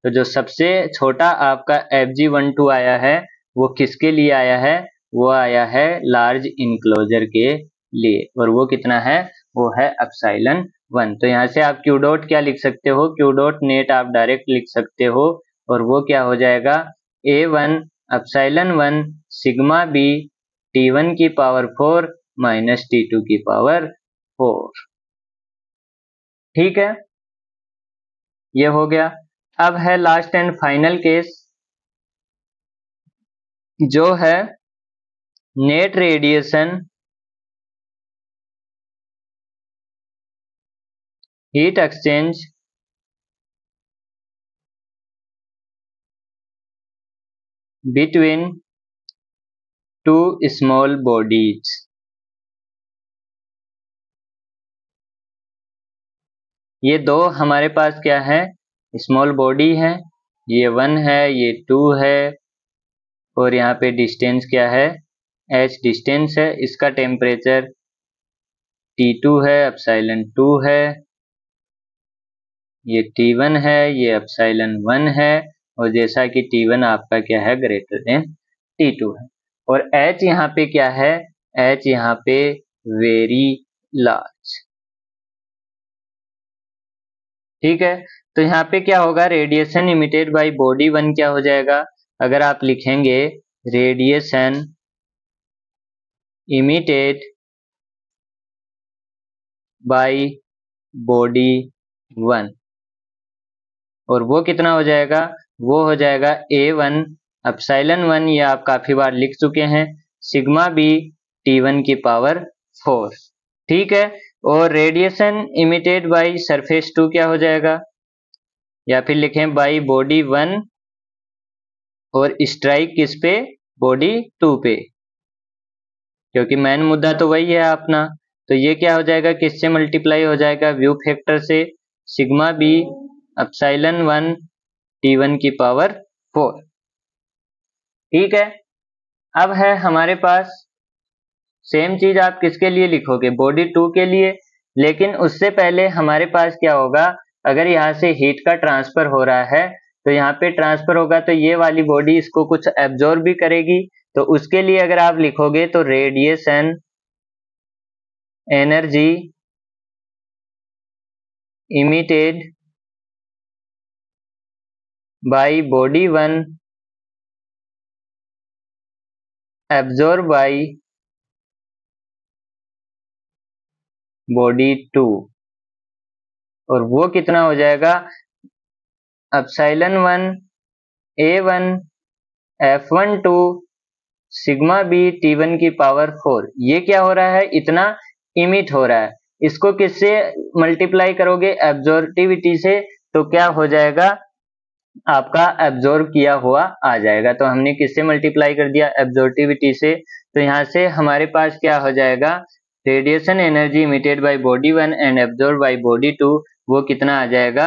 तो जो सबसे छोटा आपका Fg12 आया है वो किसके लिए आया है, वो आया है लार्ज इनक्लोजर के लिए, और वो कितना है, वो है एप्सिलॉन 1। तो यहाँ से आप Q डॉट क्या लिख सकते हो, Q डॉट नेट आप डायरेक्ट लिख सकते हो, और वो क्या हो जाएगा, A1 epsilon 1 sigma B T1 की पावर 4 माइनस T2 की पावर 4। ठीक है, ये हो गया। अब है लास्ट एंड फाइनल केस, जो है net radiation heat exchange between to small bodies. ये दो हमारे पास क्या है, स्मॉल बॉडी है, ये 1 है, ये 2 है, और यहाँ पे डिस्टेंस क्या है, h डिस्टेंस है, इसका टेम्परेचर T2 है, एप्सिलॉन 2 है, ये T1 है, ये एप्सिलॉन 1 है, और जैसा कि T1 आपका क्या है, ग्रेटर देन T2 है। और h यहाँ पे क्या है, h यहाँ पे वेरी लार्ज। ठीक है, तो यहाँ पे क्या होगा, रेडिएशन इमिटेड बाय बॉडी 1 क्या हो जाएगा, अगर आप लिखेंगे रेडिएशन इमिटेड बाय बॉडी 1, और वो कितना हो जाएगा, वो हो जाएगा A1 एप्सिलॉन 1, ये आप काफी बार लिख चुके हैं, सिग्मा बी T1 की पावर 4। ठीक है, और रेडिएशन इमिटेड बाय सरफेस 2 क्या हो जाएगा, या फिर लिखें बाय बॉडी 1 और स्ट्राइक किस पे, बॉडी 2 पे, क्योंकि मेन मुद्दा तो वही है अपना। तो ये क्या हो जाएगा, किससे मल्टीप्लाई हो जाएगा, व्यू फैक्टर से, सिग्मा बी एप्सिलॉन 1 T1 की पावर 4। ठीक है, अब है हमारे पास सेम चीज आप किसके लिए लिखोगे, बॉडी 2 के लिए, लेकिन उससे पहले हमारे पास क्या होगा, अगर यहाँ से हीट का ट्रांसफर हो रहा है तो यहाँ पे ट्रांसफर होगा तो ये वाली बॉडी इसको कुछ एब्जॉर्ब भी करेगी, तो उसके लिए अगर आप लिखोगे तो radiation energy emitted by body 1 absorb by body 2, और वो कितना हो जाएगा, epsilon 1 A1 F12 sigma B T1 की पावर 4। ये क्या हो रहा है, इतना इमिट हो रहा है, इसको किससे मल्टीप्लाई करोगे, एब्जॉर्बिविटी से, तो क्या हो जाएगा, आपका एब्जॉर्ब किया हुआ आ जाएगा। तो हमने किससे मल्टीप्लाई कर दिया, एब्जॉर्बिविटी से, तो यहाँ से हमारे पास क्या हो जाएगा, radiation energy emitted by body 1 and absorb by body 2, वो कितना आ जाएगा,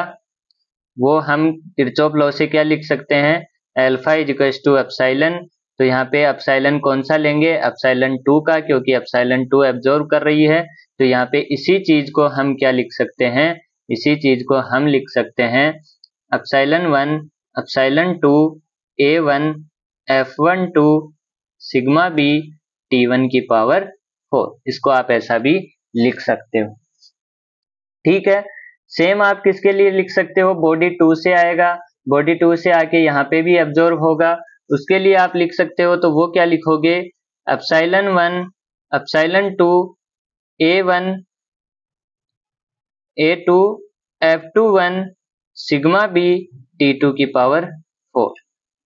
वो हम किरचॉफ लॉ से क्या लिख सकते हैं, alpha is equal to epsilon, तो यहाँ पे एप्सिलॉन कौन सा लेंगे, एप्सिलॉन 2 का, क्योंकि एप्सिलॉन 2 एब्जॉर्ब कर रही है, तो यहाँ पे इसी चीज को हम क्या लिख सकते हैं, इसी चीज को हम लिख सकते हैं epsilon 1 epsilon 2 A1 F12 sigma B T1 की पावर 4, इसको आप ऐसा भी लिख सकते हो। ठीक है, सेम आप किसके लिए लिख सकते हो, बॉडी 2 से आएगा, बॉडी 2 से आके यहाँ पे भी एब्जॉर्ब होगा, उसके लिए आप लिख सकते हो, तो वो क्या लिखोगे, epsilon 1 epsilon 2 A1 A2 F21 sigma B T2 की पावर 4,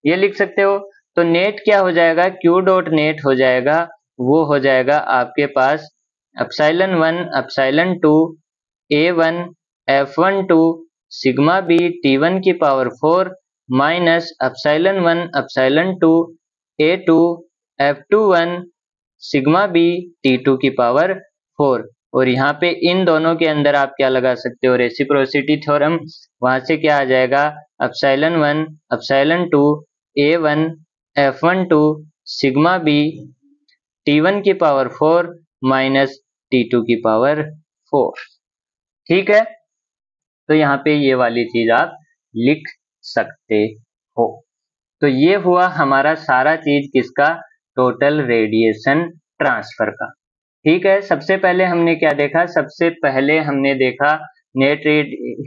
ये लिख सकते हो। तो नेट क्या हो जाएगा, Q डॉट नेट हो जाएगा, वो हो जाएगा आपके पास epsilon 1 epsilon 2 A1 F12 sigma B T1 की power 4 minus epsilon 1 epsilon 2 A2 F21 sigma B T2 की पावर 4, और यहाँ पे इन दोनों के अंदर आप क्या लगा सकते हो, रेसिप्रोसिटी थ्योरम, वहां से क्या आ जाएगा, epsilon 1 epsilon 2 A1 F12 sigma B T1 की पावर 4 माइनस T2 की पावर 4। ठीक है, तो यहाँ पे ये वाली चीज आप लिख सकते हो। तो ये हुआ हमारा सारा चीज किसका, टोटल रेडिएशन ट्रांसफर का। ठीक है, सबसे पहले हमने क्या देखा, सबसे पहले हमने देखा net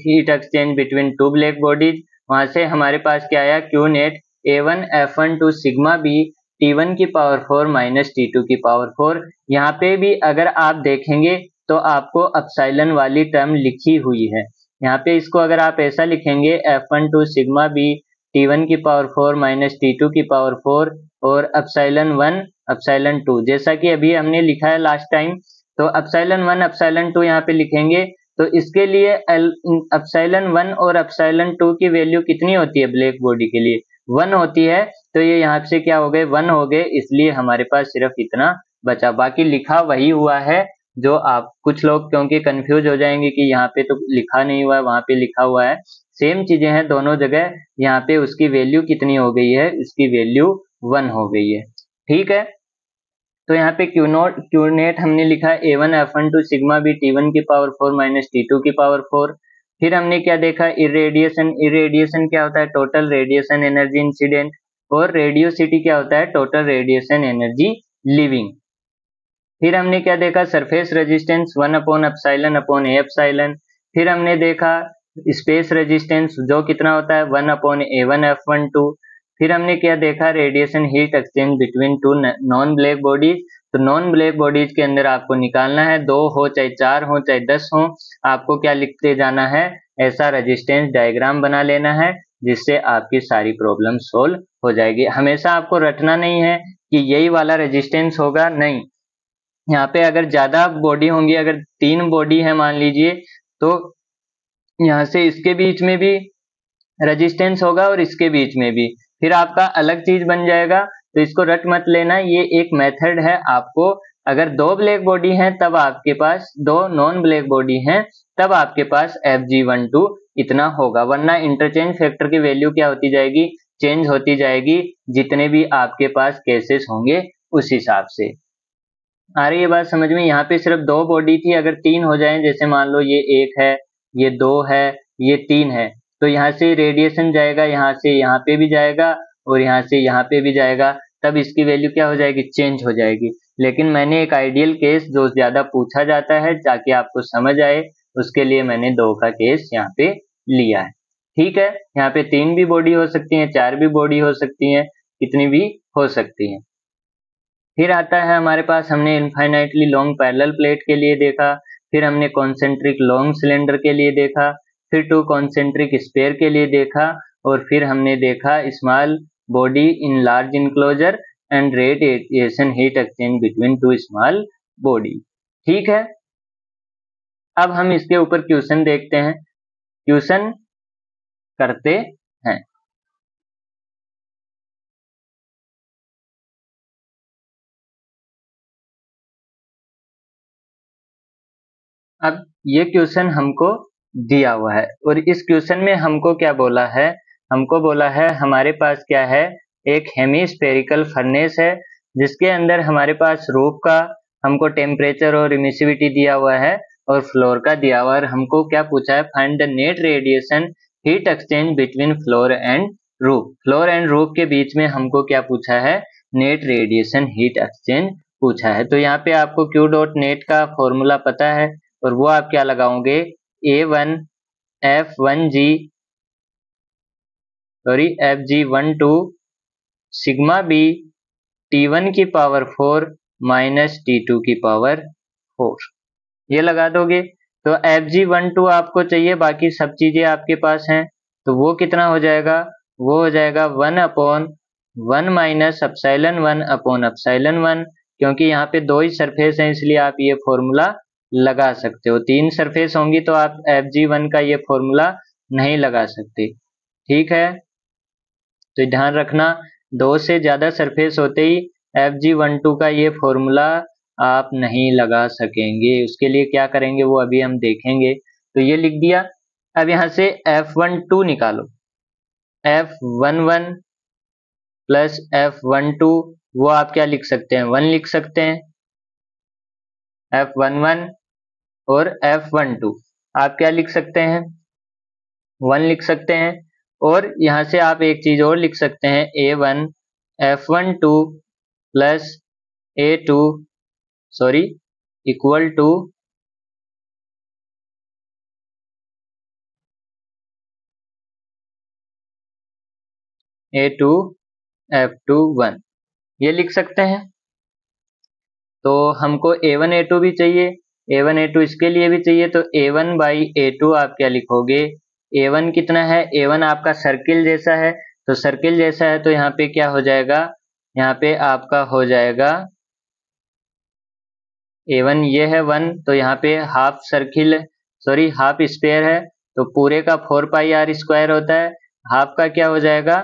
heat exchange between two black bodies, वहां से हमारे पास क्या आया, Q net A1 F12 sigma B T1 की पावर 4 माइनस T2 की पावर 4। यहाँ पे भी अगर आप देखेंगे तो आपको एप्सिलॉन वाली टर्म लिखी हुई है, यहाँ पे इसको अगर आप ऐसा लिखेंगे F12 सिग्मा बी T1 की पावर 4 माइनस T2 की पावर 4 और एप्सिलॉन 1 एप्सिलॉन 2, जैसा कि अभी हमने लिखा है लास्ट टाइम, तो एप्सिलॉन 1 एप्सिलॉन 2 यहाँ पे लिखेंगे तो इसके लिए एप्सिलॉन 1 और एप्सिलॉन 2 की वैल्यू कितनी होती है ब्लैक बॉडी के लिए? 1 होती है। तो ये यहाँ से क्या हो गए, 1 हो गए, इसलिए हमारे पास सिर्फ इतना बचा, बाकी लिखा वही हुआ है जो आप कुछ लोग क्योंकि कंफ्यूज हो जाएंगे कि यहाँ पे तो लिखा नहीं हुआ है, वहां पे लिखा हुआ है, सेम चीजें हैं दोनों जगह। यहाँ पे उसकी वैल्यू कितनी हो गई है, उसकी वैल्यू 1 हो गई है। ठीक है, तो यहाँ पे क्यू नेट हमने लिखा है A1 F1 to sigma B T1 की पावर 4 माइनस T2 की पावर 4। फिर हमने क्या देखा, इरेडिएशन। इरेडिएशन क्या होता है, टोटल रेडिएशन एनर्जी इंसिडेंट, और रेडियोसिटी क्या होता है, टोटल रेडिएशन एनर्जी लिविंग। फिर हमने क्या देखा, surface resistance 1 upon epsilon upon A epsilon. फिर हमने देखा स्पेस रेजिस्टेंस जो कितना होता है 1 अपॉन A1 F1 टू। फिर हमने क्या देखा, radiation heat exchange between two non black bodies. तो नॉन ब्लैक बॉडीज के अंदर आपको निकालना है, 2 हो चाहे 4 हो चाहे 10 हो, आपको क्या लिखते जाना है, ऐसा रेजिस्टेंस डायग्राम बना लेना है, जिससे आपकी सारी प्रॉब्लम सोल्व हो जाएगी। हमेशा आपको रटना नहीं है कि यही वाला रेजिस्टेंस होगा, नहीं। यहाँ पे अगर ज्यादा बॉडी होंगी, अगर 3 बॉडी है मान लीजिए, तो यहाँ से इसके बीच में भी रेजिस्टेंस होगा और इसके बीच में भी, फिर आपका अलग चीज बन जाएगा। तो इसको रट मत लेना, ये एक मेथड है। आपको अगर 2 ब्लैक बॉडी हैं तब आपके पास, 2 नॉन ब्लैक बॉडी हैं तब आपके पास Fg12 इतना होगा, वरना इंटरचेंज फैक्टर की वैल्यू क्या होती जाएगी, चेंज होती जाएगी, जितने भी आपके पास केसेस होंगे उस हिसाब से। आ रही है बात समझ में? यहाँ पे सिर्फ 2 बॉडी थी, अगर 3 हो जाए, जैसे मान लो ये 1 है, ये 2 है, ये 3 है, तो यहाँ से रेडिएशन जाएगा, यहाँ से यहाँ पे भी जाएगा और यहाँ से यहाँ पे भी जाएगा, तब इसकी वैल्यू क्या हो जाएगी, चेंज हो जाएगी। लेकिन मैंने एक आइडियल केस जो ज्यादा पूछा जाता है ताकि आपको समझ आए, उसके लिए मैंने 2 का केस यहाँ पे लिया है। ठीक है, यहाँ पे 3 भी बॉडी हो सकती है, 4 भी बॉडी हो सकती है, कितनी भी हो सकती है। फिर आता है हमारे पास, हमने इनफाइनाइटली लॉन्ग पैरेलल प्लेट के लिए देखा, फिर हमने कॉन्सेंट्रिक लॉन्ग सिलेंडर के लिए देखा, फिर 2 कॉन्सेंट्रिक स्पेयर के लिए देखा, और फिर हमने देखा small body in large enclosure and radiation heat exchange between 2 small body. ठीक है, अब हम इसके ऊपर क्वेश्चन देखते हैं, क्वेश्चन करते हैं। अब ये क्वेश्चन हमको दिया हुआ है, और इस क्वेश्चन में हमको क्या बोला है, हमको बोला है हमारे पास क्या है, एक हेमीस्फेरिकल फर्नेस है, जिसके अंदर हमारे पास रूफ का हमको टेम्परेचर और इमिसिविटी दिया हुआ है, और फ्लोर का दिया हुआ है। हमको क्या पूछा है, find the net radiation heat exchange between floor and roof. Floor and roof के बीच में हमको क्या पूछा है, नेट रेडिएशन हीट एक्सचेंज पूछा है। तो यहाँ पे आपको क्यू डॉट नेट का फॉर्मूला पता है, और वो आप क्या लगाओगे, A1 F1G Fg12 sigma B T1 की पावर 4 माइनस T2 की पावर 4, ये लगा दोगे। तो Fg12 आपको चाहिए, बाकी सब चीजें आपके पास हैं, तो वो कितना हो जाएगा, वो हो जाएगा 1 upon 1 minus epsilon 1 upon epsilon 1, क्योंकि यहाँ पे 2 ही सरफेस हैं, इसलिए आप ये फॉर्मूला लगा सकते हो। 3 सरफेस होंगी तो आप Fg1 का ये फॉर्मूला नहीं लगा सकते। ठीक है, तो ध्यान रखना, 2 से ज्यादा सरफेस होते ही Fg12 का ये फॉर्मूला आप नहीं लगा सकेंगे। उसके लिए क्या करेंगे वो अभी हम देखेंगे। तो ये लिख दिया। अब यहाँ से F12 निकालो, F11 प्लस F12, वो आप क्या लिख सकते हैं, 1 लिख सकते हैं। F11 और F12 आप क्या लिख सकते हैं, 1 लिख सकते हैं। और यहाँ से आप एक चीज और लिख सकते हैं, A1 F12 plus A2 equal to A2 F21, ये लिख सकते हैं। तो हमको A1 A2 भी चाहिए, A1 A2 इसके लिए भी चाहिए, तो A1 बाई A2 आप क्या लिखोगे, A1 कितना है, A1 आपका सर्किल जैसा है, तो सर्किल जैसा है तो यहाँ पे क्या हो जाएगा, यहाँ पे आपका हो जाएगा A1 ये है 1, तो यहाँ पे half circle sorry half square है, तो पूरे का 4 पाई आर स्क्वायर होता है, हाफ का क्या हो जाएगा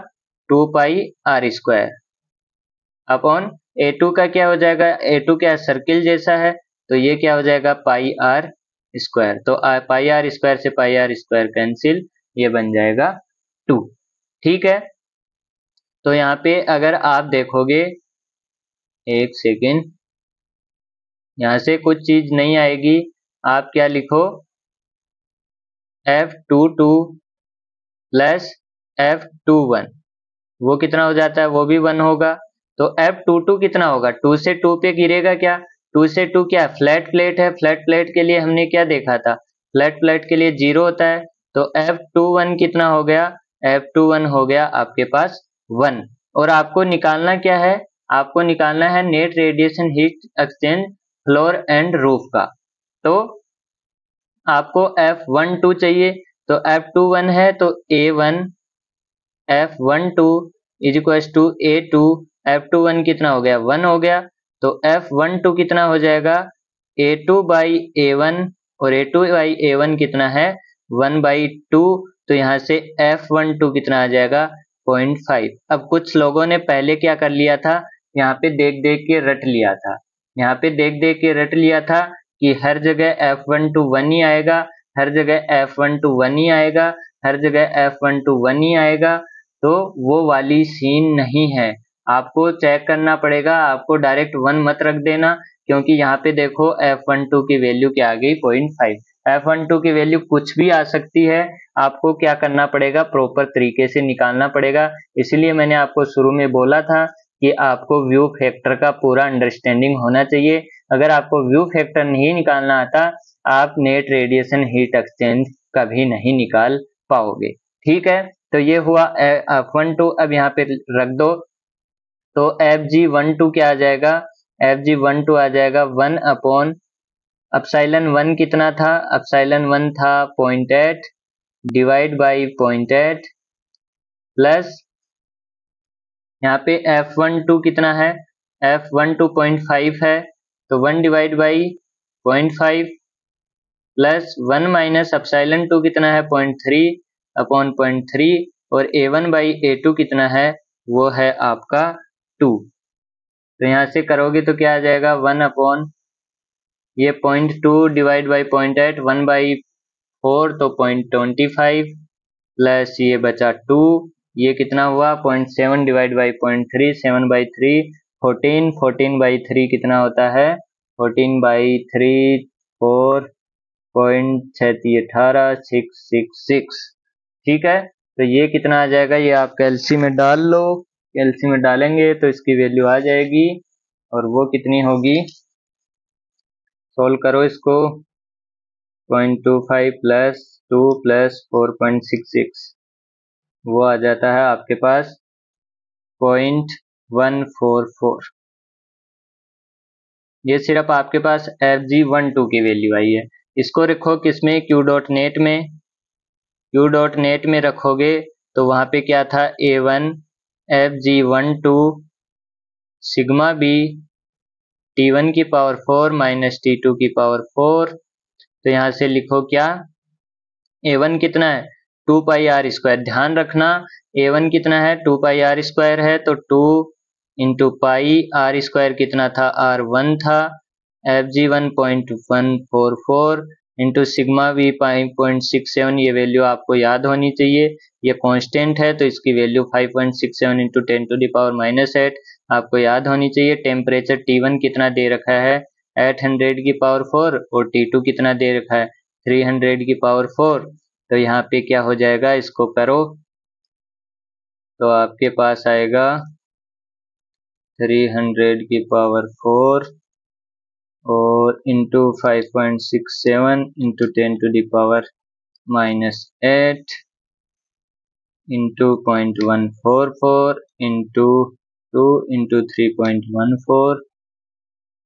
2 पाई आर स्क्वायर अपॉन A2 का क्या हो जाएगा, A2 क्या सर्किल जैसा है, तो ये क्या हो जाएगा पाई आर स्क्वायर। तो पाई आर स्क्वायर से पाई आर स्क्वायर कैंसिल, ये बन जाएगा 2। ठीक है, तो यहाँ पे अगर आप देखोगे, एक सेकेंड, यहाँ से कुछ चीज नहीं आएगी, आप क्या लिखो F22 प्लस F21, वो कितना हो जाता है, वो भी 1 होगा। तो F22 कितना होगा, 2 से 2 पे गिरेगा क्या, 2 से 2 क्या फ्लैट प्लेट है, फ्लैट प्लेट के लिए हमने क्या देखा था, फ्लैट प्लेट के लिए 0 होता है। तो F21 कितना हो गया, F21 हो गया आपके पास 1। और आपको निकालना क्या है, आपको निकालना है net radiation heat exchange floor and roof का। तो आपको F12 चाहिए, तो F21 है तो A1 F12 is equal to A2, F21 कितना हो गया 1 हो गया, तो F12 कितना हो जाएगा A2 बाई A1, और A2 बाई A1 कितना है 1/2, तो यहाँ से F12 कितना आ जाएगा 0.5। अब कुछ लोगों ने पहले क्या कर लिया था, यहाँ पे देख देख के रट लिया था, यहाँ पे देख देख के रट लिया था कि हर जगह F12 1 ही आएगा, हर जगह F12 1 ही आएगा, हर जगह F12 1 ही आएगा। तो वो वाली सीन नहीं है, आपको चेक करना पड़ेगा, आपको डायरेक्ट 1 मत रख देना, क्योंकि यहाँ पे देखो F12 की वैल्यू क्या आ गई 0.5। F12 की वैल्यू कुछ भी आ सकती है, आपको क्या करना पड़ेगा प्रॉपर तरीके से निकालना पड़ेगा। इसलिए मैंने आपको शुरू में बोला था कि आपको व्यू फैक्टर का पूरा अंडरस्टैंडिंग होना चाहिए। अगर आपको व्यू फैक्टर नहीं निकालना आता, आप नेट रेडिएशन हीट एक्सचेंज कभी नहीं निकाल पाओगे। ठीक है, तो ये हुआ F12। अब यहाँ पे रख दो, तो Fg12 क्या आ जाएगा, Fg12 आ जाएगा 1 अपॉन एप्सिलॉन 1 कितना था, एप्सिलॉन 1 था 0.8 डिवाइड बाई 0.8 प्लस यहाँ पे F12 कितना है, F12 0.5 है, तो 1 divide by 0.5 plus 1 minus epsilon 2 कितना है 0.3 अपॉन 0.3, और A1 बाई A2 कितना है, वो है आपका 2। तो यहाँ से करोगे तो क्या आ जाएगा 1 अपॉन ये 0.2 डिवाइड बाई 0.8, 1/4 तो 0.25 प्लस ये बचा 2, ये कितना हुआ 0.7 डिवाइड बाई 0.3, 7/3 14, 14/3 कितना होता है 14/3 4.18 666। ठीक है, तो ये कितना आ जाएगा, ये आप कैलसी में डाल लो, कैलसी में डालेंगे तो इसकी वैल्यू आ जाएगी, और वो कितनी होगी, सोल्व करो इसको, 0.25 प्लस 2 प्लस 4.66, वो आ जाता है आपके पास 0.144। ये सिर्फ आपके पास Fg12 की वैल्यू आई है। इसको रखो किसमें, Q.net में, Q.net में रखोगे तो वहां पे क्या था A1 Fg12 sigma B T1 की पावर 4 माइनस T2 की पावर 4, तो यहाँ से लिखो क्या A1 कितना है 2 पाई आर स्क्वायर, ध्यान रखना A1 कितना है 2 पाई आर स्क्वायर है, तो 2 इंटू पाई आर स्क्वायर कितना था R1 था, Fg 1.144 इंटू सिग्मा वी 5.67, ये वैल्यू आपको याद होनी चाहिए, ये कांस्टेंट है तो इसकी value 5.67 into 10 to the power -8 आपको याद होनी चाहिए। टेम्परेचर T1 कितना दे रखा है 800 की पावर 4, और T2 कितना दे रखा है 300 की पावर 4। तो यहाँ पे क्या हो जाएगा, इसको करो तो आपके पास आएगा 300 की पावर 4 और into 5.67 into 10 to the power -8 into 0.144 into 2 into 3.14,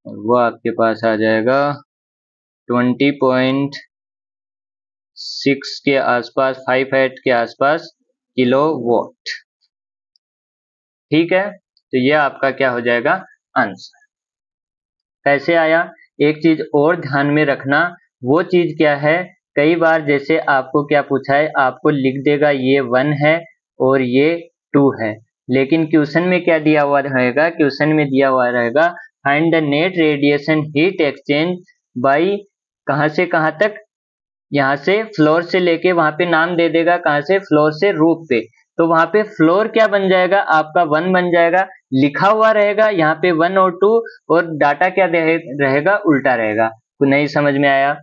और वो आपके पास आ जाएगा 20.6 के आसपास, 58 के आसपास किलोवाट। ठीक है, तो ये आपका क्या हो जाएगा आंसर। कैसे आया, एक चीज और ध्यान में रखना, वो चीज क्या है, कई बार जैसे आपको क्या पूछा है, आपको लिख देगा ये 1 है और ये 2 है, लेकिन क्वेश्चन में क्या दिया हुआ रहेगा, क्वेश्चन में दिया हुआ रहेगा find the net radiation heat exchange by कहां से कहां तक, यहाँ से फ्लोर से लेके वहां पे नाम दे देगा, कहां से, फ्लोर से रूफ पे। तो वहां पे फ्लोर क्या बन जाएगा आपका 1 बन जाएगा, लिखा हुआ रहेगा यहाँ पे 1 और 2, और डाटा क्या रहेगा, उल्टा रहेगा। तो नहीं समझ में आया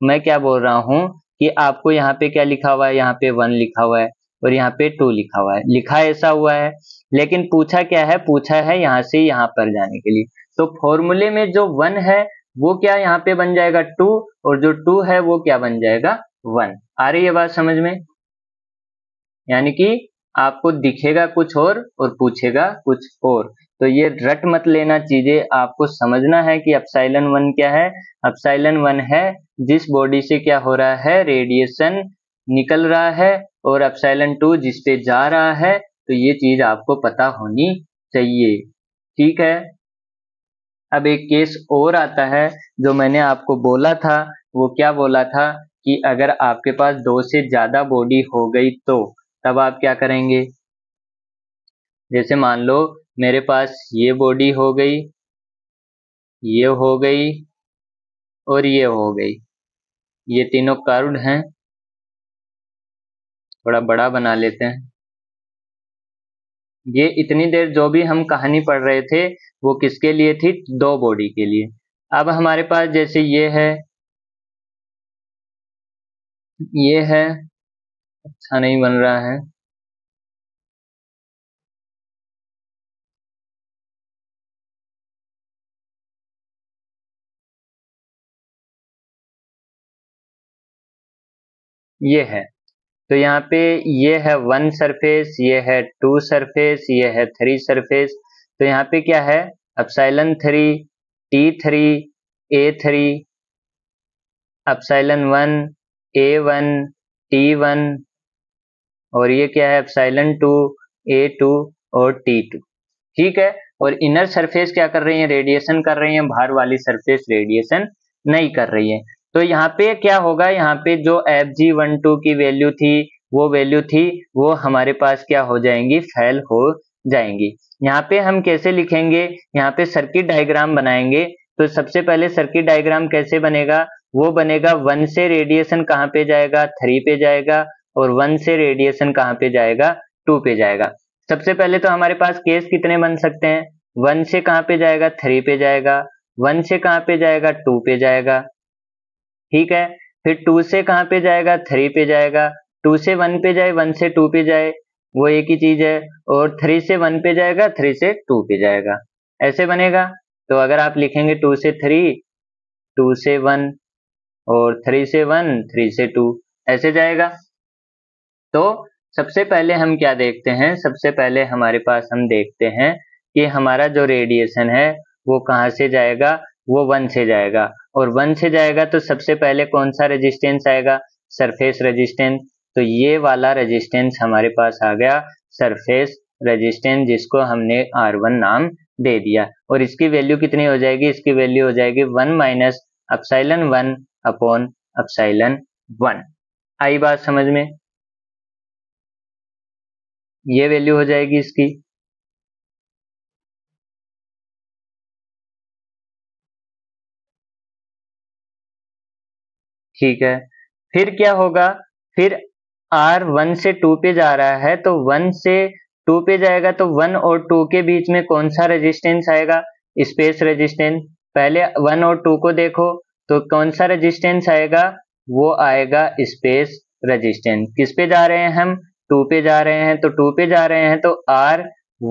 मैं क्या बोल रहा हूँ कि आपको यहाँ पे क्या लिखा हुआ है, यहाँ पे 1 लिखा हुआ है और यहाँ पे 2 लिखा हुआ है, लिखा ऐसा हुआ है, लेकिन पूछा क्या है, पूछा है यहाँ से यहाँ पर जाने के लिए। तो फॉर्मूले में जो 1 है वो क्या यहाँ पे बन जाएगा 2, और जो 2 है वो क्या बन जाएगा 1। आ रही है बात समझ में? यानी कि आपको दिखेगा कुछ और पूछेगा कुछ और, तो ये रट मत लेना चीजें, आपको समझना है कि एप्सिलॉन 1 क्या है। एप्सिलॉन 1 है जिस बॉडी से क्या हो रहा है, रेडिएशन निकल रहा है, और एप्सिलॉन 2 जिस पे जा रहा है। तो ये चीज आपको पता होनी चाहिए, ठीक है। अब एक केस और आता है जो मैंने आपको बोला था, वो क्या बोला था कि अगर आपके पास 2 से ज्यादा बॉडी हो गई तो तब आप क्या करेंगे। जैसे मान लो मेरे पास ये बॉडी हो गई, ये हो गई और ये हो गई, ये तीनों कर्व्ड हैं, थोड़ा बड़ा बना लेते हैं। ये इतनी देर जो भी हम कहानी पढ़ रहे थे वो किसके लिए थी, 2 बॉडी के लिए। अब हमारे पास जैसे ये है, ये है, अच्छा नहीं बन रहा है, ये है। तो यहाँ पे ये है 1 सरफेस, ये है 2 सरफेस, ये है 3 सरफेस। तो यहाँ पे क्या है, epsilon 3 T3 A3, epsilon 1 A1 T1, और ये क्या है एप्सिलॉन 2 A2 और T2, ठीक है। और इनर सरफेस क्या कर रही है, रेडिएशन कर रही है, बाहर वाली सरफेस रेडिएशन नहीं कर रही है। तो यहाँ पे क्या होगा, यहाँ पे जो Fg12 की वैल्यू थी, वो हमारे पास क्या हो जाएंगी, फेल हो जाएंगी। यहाँ पे हम कैसे लिखेंगे, यहाँ पे सर्किट डायग्राम बनाएंगे। तो सबसे पहले सर्किट डायग्राम कैसे बनेगा, वो बनेगा 1 से रेडिएशन कहाँ पे जाएगा, 3 पे जाएगा, और 1 से रेडिएशन कहाँ पे जाएगा, 2 पे जाएगा। सबसे पहले तो हमारे पास केस कितने बन सकते हैं, 1 से कहाँ पे जाएगा, 3 पे जाएगा, 1 से कहाँ पे जाएगा, 2 पे जाएगा, ठीक है। फिर 2 से कहाँ पे जाएगा, 3 पे जाएगा, 2 से 1 पे जाए, 1 से 2 पे जाए, वो एक ही चीज है। और 3 से 1 पे जाएगा, 3 से 2 पे जाएगा, ऐसे बनेगा। तो अगर आप लिखेंगे 2 से 3, 2 से 1, और 3 से 1, 3 से 2, ऐसे जाएगा। तो सबसे पहले हम क्या देखते हैं, सबसे पहले हमारे पास हम देखते हैं कि हमारा जो रेडिएशन है वो कहाँ से जाएगा, वो 1 से जाएगा, और 1 से जाएगा तो सबसे पहले कौन सा रेजिस्टेंस आएगा, सरफेस रेजिस्टेंस। तो ये वाला रेजिस्टेंस हमारे पास आ गया, सरफेस रेजिस्टेंस, जिसको हमने R1 नाम दे दिया। और इसकी वैल्यू कितनी हो जाएगी, इसकी वैल्यू हो जाएगी 1 माइनस एप्सिलॉन 1 अपॉन एप्सिलॉन 1। आई बात समझ में, ये वैल्यू हो जाएगी इसकी। ठीक है, फिर क्या होगा, फिर R 1 से 2 पे जा रहा है, तो 1 से 2 पे जाएगा, तो 1 और 2 के बीच में कौन सा रेजिस्टेंस आएगा, स्पेस रेजिस्टेंस। पहले 1 और 2 को देखो, तो कौन सा रेजिस्टेंस आएगा, वो आएगा स्पेस रेजिस्टेंस। किस पे जा रहे हैं हम, 2 पे जा रहे हैं, तो 2 पे जा रहे हैं, तो R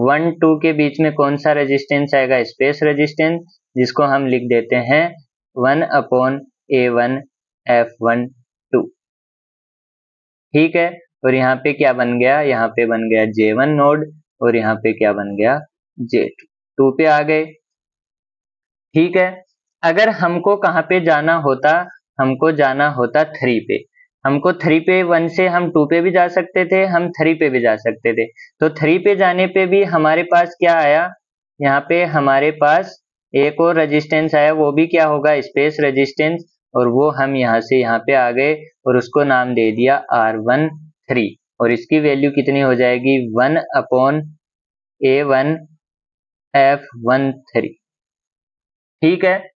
1 2 के बीच में कौन सा रेजिस्टेंस आएगा, स्पेस रेजिस्टेंस, जिसको हम लिख देते हैं 1 अपॉन A1 F12, ठीक है। और यहाँ पे क्या बन गया, यहाँ पे बन गया J1 नोड, और यहाँ पे क्या बन गया, J2, 2 पे आ गए, ठीक है। अगर हमको कहाँ पे जाना होता, हमको जाना होता 3 पे, हमको 3 पे, 1 से हम 2 पे भी जा सकते थे, हम 3 पे भी जा सकते थे। तो 3 पे जाने पे भी हमारे पास क्या आया, यहाँ पे हमारे पास एक और रेजिस्टेंस आया, वो भी क्या होगा, स्पेस रेजिस्टेंस। और वो हम यहाँ से यहाँ पे आ गए और उसको नाम दे दिया R13 और इसकी वैल्यू कितनी हो जाएगी 1/A1F13। ठीक है,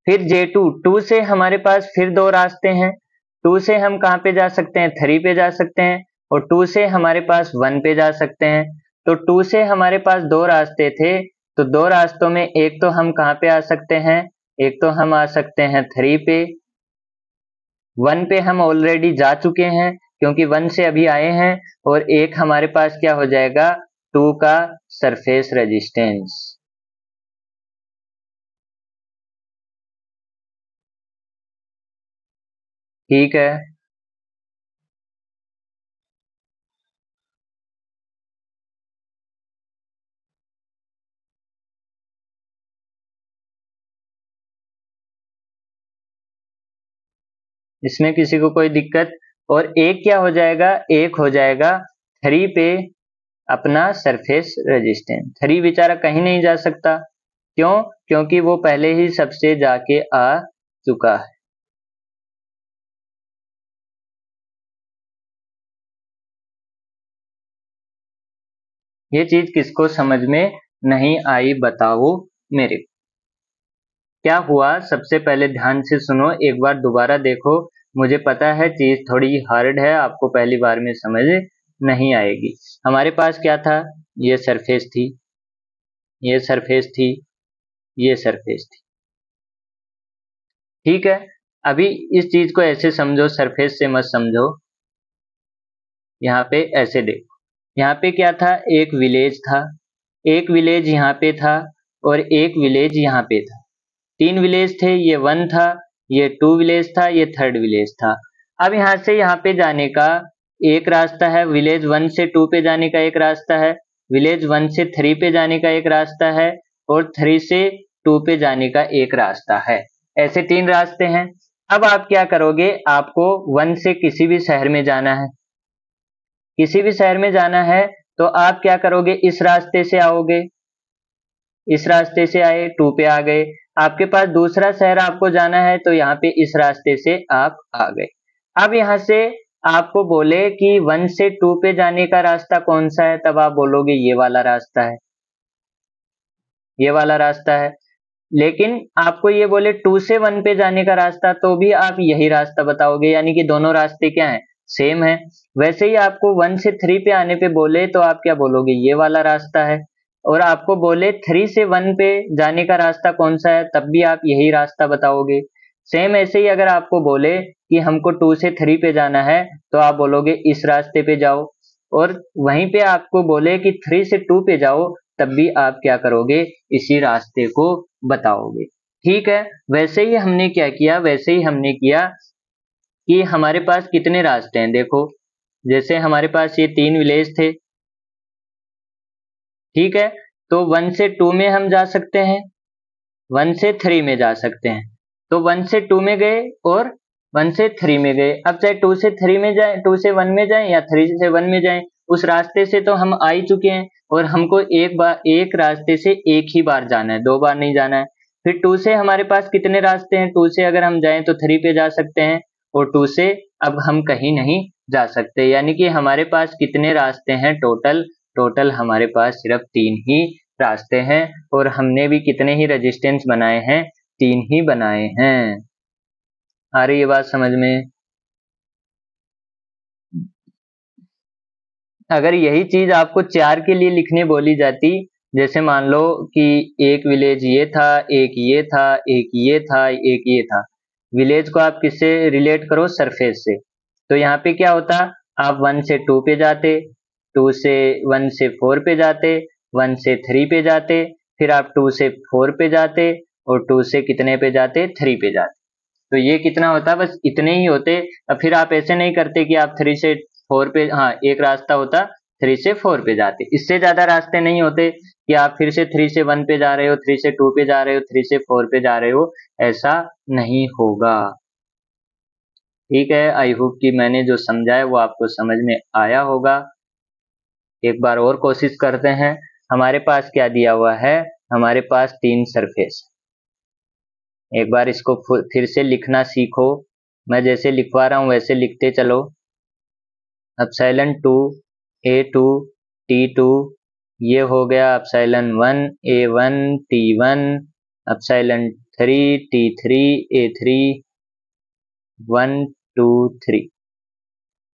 फिर J2, 2 से हमारे पास फिर दो रास्ते हैं। 2 से हम कहाँ पे जा सकते हैं, 3 पे जा सकते हैं और 2 से हमारे पास 1 पे जा सकते हैं। तो 2 से हमारे पास दो रास्ते थे, तो दो रास्तों में एक तो हम कहाँ पे आ सकते हैं, एक तो हम आ सकते हैं 3 पे। 1 पे हम ऑलरेडी जा चुके हैं क्योंकि 1 से अभी आए हैं, और एक हमारे पास क्या हो जाएगा 2 का सरफेस रेजिस्टेंस। ठीक है, इसमें किसी को कोई दिक्कत। और एक क्या हो जाएगा, एक हो जाएगा 3 पे अपना सरफेस रेजिस्टेंस। 3 बेचारा कहीं नहीं जा सकता, क्यों, क्योंकि वो पहले ही सबसे जाके आ चुका है। ये चीज किसको समझ में नहीं आई बताओ मेरे को। क्या हुआ, सबसे पहले ध्यान से सुनो, एक बार दोबारा देखो। मुझे पता है चीज थोड़ी हार्ड है, आपको पहली बार में समझ नहीं आएगी। हमारे पास क्या था, ये सरफेस थी, ये सरफेस थी, ये सरफेस थी। ठीक है, अभी इस चीज को ऐसे समझो, सरफेस से मत समझो। यहाँ पे ऐसे देखो, यहाँ पे क्या था, एक विलेज था, एक विलेज यहाँ पे था और एक विलेज यहाँ पे था। 3 विलेज थे, ये 1 था, ये 2 विलेज था, ये 3rd विलेज था। अब यहाँ से यहाँ पे जाने का एक रास्ता है, विलेज 1 से 2 पे जाने का एक रास्ता है, विलेज 1 से 3 पे जाने का एक रास्ता है और 3 से 2 पे जाने का एक रास्ता है। ऐसे 3 रास्ते हैं। अब आप क्या करोगे, आपको 1 से किसी भी शहर में जाना है, किसी भी शहर में जाना है तो आप क्या करोगे, इस रास्ते से आओगे, इस रास्ते से आए 2 पे आ गए। आपके पास दूसरा शहर आपको जाना है तो यहाँ पे इस रास्ते से आप आ गए। अब यहाँ से आपको बोले कि 1 से 2 पे जाने का रास्ता कौन सा है, तब आप बोलोगे ये वाला रास्ता है, ये वाला रास्ता है। लेकिन आपको ये बोले 2 से 1 पे जाने का रास्ता, तो भी आप यही रास्ता बताओगे, यानी कि दोनों रास्ते क्या है, सेम है। वैसे ही आपको 1 से 3 पे आने पे बोले तो आप क्या बोलोगे, ये वाला रास्ता है। और आपको बोले 3 से 1 पे जाने का रास्ता कौन सा है, तब भी आप यही रास्ता बताओगे। सेम ऐसे ही अगर आपको बोले कि हमको 2 से 3 पे जाना है तो आप बोलोगे इस रास्ते पे जाओ, और वहीं पे आपको बोले कि 3 से 2 पे जाओ, तब भी आप क्या करोगे, इसी रास्ते को बताओगे। ठीक है, वैसे ही हमने क्या किया, वैसे ही हमने किया कि हमारे पास कितने रास्ते हैं, देखो जैसे हमारे पास ये 3 विलेज थे, ठीक है, तो 1 से 2 में हम जा सकते हैं, 1 से 3 में जा सकते हैं। तो 1 से 2 में गए और 1 से 3 में गए। अब चाहे 2 से 3 में जाए, 2 से 1 में जाए या 3 से 1 में जाए, उस रास्ते से तो हम आ ही चुके हैं और हमको एक बार एक रास्ते से एक ही बार जाना है, 2 बार नहीं जाना है। फिर 2 से हमारे पास कितने रास्ते हैं, 2 से अगर हम जाएं तो 3 पे जा सकते हैं और 2 से अब हम कहीं नहीं जा सकते, यानी कि हमारे पास कितने रास्ते हैं टोटल, टोटल हमारे पास सिर्फ 3 ही रास्ते हैं। और हमने भी कितने ही रेजिस्टेंस बनाए हैं, 3 ही बनाए हैं। आ रही है बात समझ में। अगर यही चीज आपको 4 के लिए लिखने बोली जाती, जैसे मान लो कि एक विलेज ये था, एक ये था, एक ये था, एक ये था, विलेज को आप किससे रिलेट करो, सरफेस से। तो यहाँ पे क्या होता, आप 1 से 2 पे जाते, 2 से 1 से 4 पे जाते, 1 से 3 पे जाते, फिर आप 2 से 4 पे जाते और 2 से कितने पे जाते, 3 पे जाते। तो ये कितना होता, बस इतने ही होते। अब फिर आप ऐसे नहीं करते कि आप 3 से 4 पे, हाँ एक रास्ता होता 3 से 4 पे जाते, इससे ज्यादा रास्ते नहीं होते कि आप फिर से 3 से 1 पे जा रहे हो, 3 से 2 पे जा रहे हो, 3 से 4 पे जा रहे हो, ऐसा नहीं होगा। ठीक है, आई होप कि मैंने जो समझाया वो आपको समझ में आया होगा। एक बार और कोशिश करते हैं। हमारे पास क्या दिया हुआ है, हमारे पास 3 सरफेस, एक बार इसको फिर से लिखना सीखो। मैं जैसे लिखवा रहा हूँ वैसे लिखते चलो। एप्सिलॉन 2 A2 T2, ये हो गया epsilon 1 A1 T1, epsilon 3 T3 A3 1 2 3।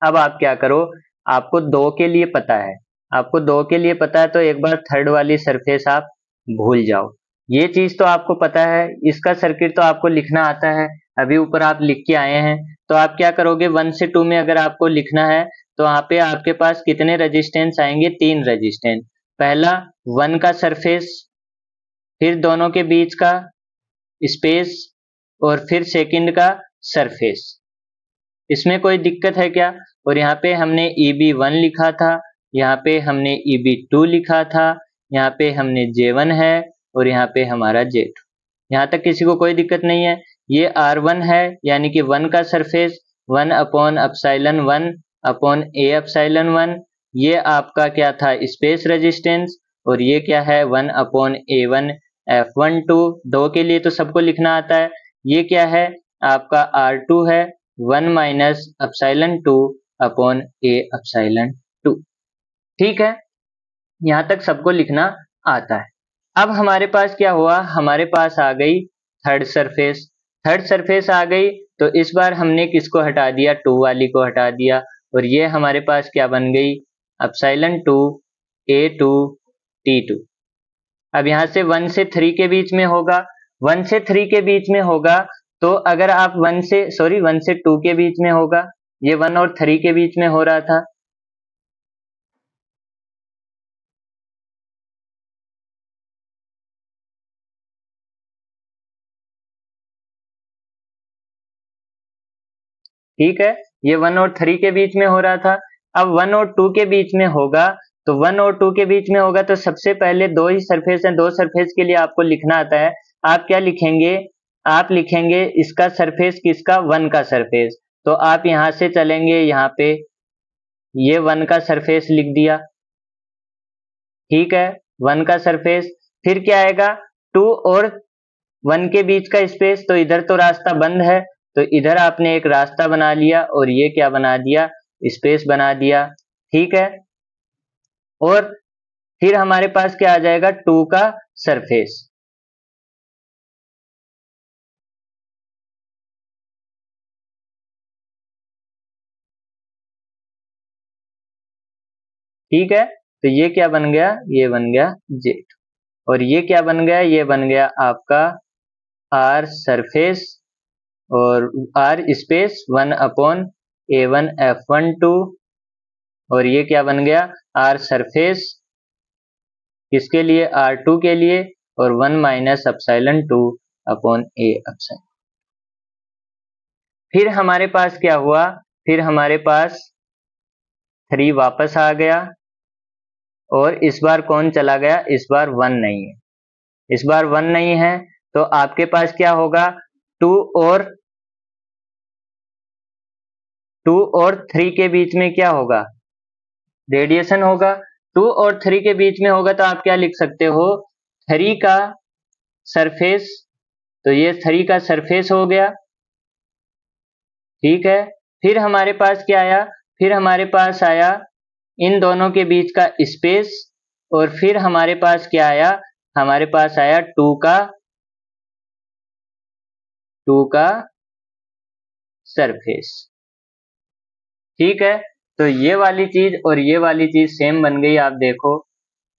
अब आप क्या करो, आपको 2 के लिए पता है, आपको 2 के लिए पता है तो एक बार थर्ड वाली सरफेस आप भूल जाओ। ये चीज तो आपको पता है, इसका सर्किट तो आपको लिखना आता है, अभी ऊपर आप लिख के आए हैं। तो आप क्या करोगे, 1 से 2 में अगर आपको लिखना है तो वहां पे आपके पास कितने रेजिस्टेंस आएंगे, 3 रेजिस्टेंस। पहला 1 का सरफेस, फिर दोनों के बीच का स्पेस, और फिर सेकंड का सरफेस। इसमें कोई दिक्कत है क्या? और यहाँ पे हमने EB1 लिखा था, यहाँ पे हमने EB2 लिखा था, यहाँ पे हमने J1 है, और यहाँ पे हमारा J2। यहाँ तक किसी को कोई दिक्कत नहीं है। ये R1 है, यानी कि 1 का surface 1 upon epsilon 1 upon A epsilon 1। ये आपका क्या था, स्पेस रेजिस्टेंस। और ये क्या है, 1 अपॉन A1 F12। 2 के लिए तो सबको लिखना आता है। ये क्या है, आपका R2 है, 1 minus epsilon 2 upon A epsilon 2। ठीक है, यहाँ तक सबको लिखना आता है। अब हमारे पास क्या हुआ, हमारे पास आ गई थर्ड सरफेस। थर्ड सरफेस आ गई तो इस बार हमने किसको हटा दिया, 2 वाली को हटा दिया, और ये हमारे पास क्या बन गई, एप्सिलॉन 2 A2 T2। अब यहाँ से 1 से 3 के बीच में होगा, 1 से 3 के बीच में होगा, तो अगर आप 1 से 2 के बीच में होगा, ये 1 और 3 के बीच में हो रहा था। ठीक है, ये 1 और 3 के बीच में हो रहा था। अब 1 और 2 के बीच में होगा, तो 1 और 2 के बीच में होगा तो सबसे पहले 2 ही सरफेस हैं, 2 सरफेस के लिए आपको लिखना आता है। आप क्या लिखेंगे, आप लिखेंगे इसका सरफेस किसका, 1 का सरफेस। तो आप यहां से चलेंगे, यहाँ पे ये 1 का सरफेस लिख दिया। ठीक है, 1 का सरफेस, फिर क्या आएगा, 2 और 1 के बीच का स्पेस, तो इधर तो रास्ता बंद है, तो इधर आपने एक रास्ता बना लिया और ये क्या बना दिया, स्पेस बना दिया। ठीक है, और फिर हमारे पास क्या आ जाएगा, 2 का सरफेस। ठीक है, तो ये क्या बन गया, ये बन गया जेड। और ये क्या बन गया, ये बन गया आपका आर सरफेस और R space 1 upon A1 F12। और ये क्या बन गया, आर सरफेस किसके लिए, R2 के लिए, और 1 minus epsilon 2 upon A epsilon. फिर हमारे पास क्या हुआ, फिर हमारे पास 3 वापस आ गया, और इस बार कौन चला गया, इस बार 1 नहीं है, इस बार 1 नहीं है, तो आपके पास क्या होगा, 2 और 3 के बीच में क्या होगा, रेडिएशन होगा। 2 और 3 के बीच में होगा तो आप क्या लिख सकते हो, 3 का सरफेस, तो ये 3 का सरफेस हो गया। ठीक है, फिर हमारे पास क्या आया, फिर हमारे पास आया इन दोनों के बीच का स्पेस, और फिर हमारे पास क्या आया, हमारे पास आया 2 का सरफेस। ठीक है, तो ये वाली चीज और ये वाली चीज सेम बन गई। आप देखो,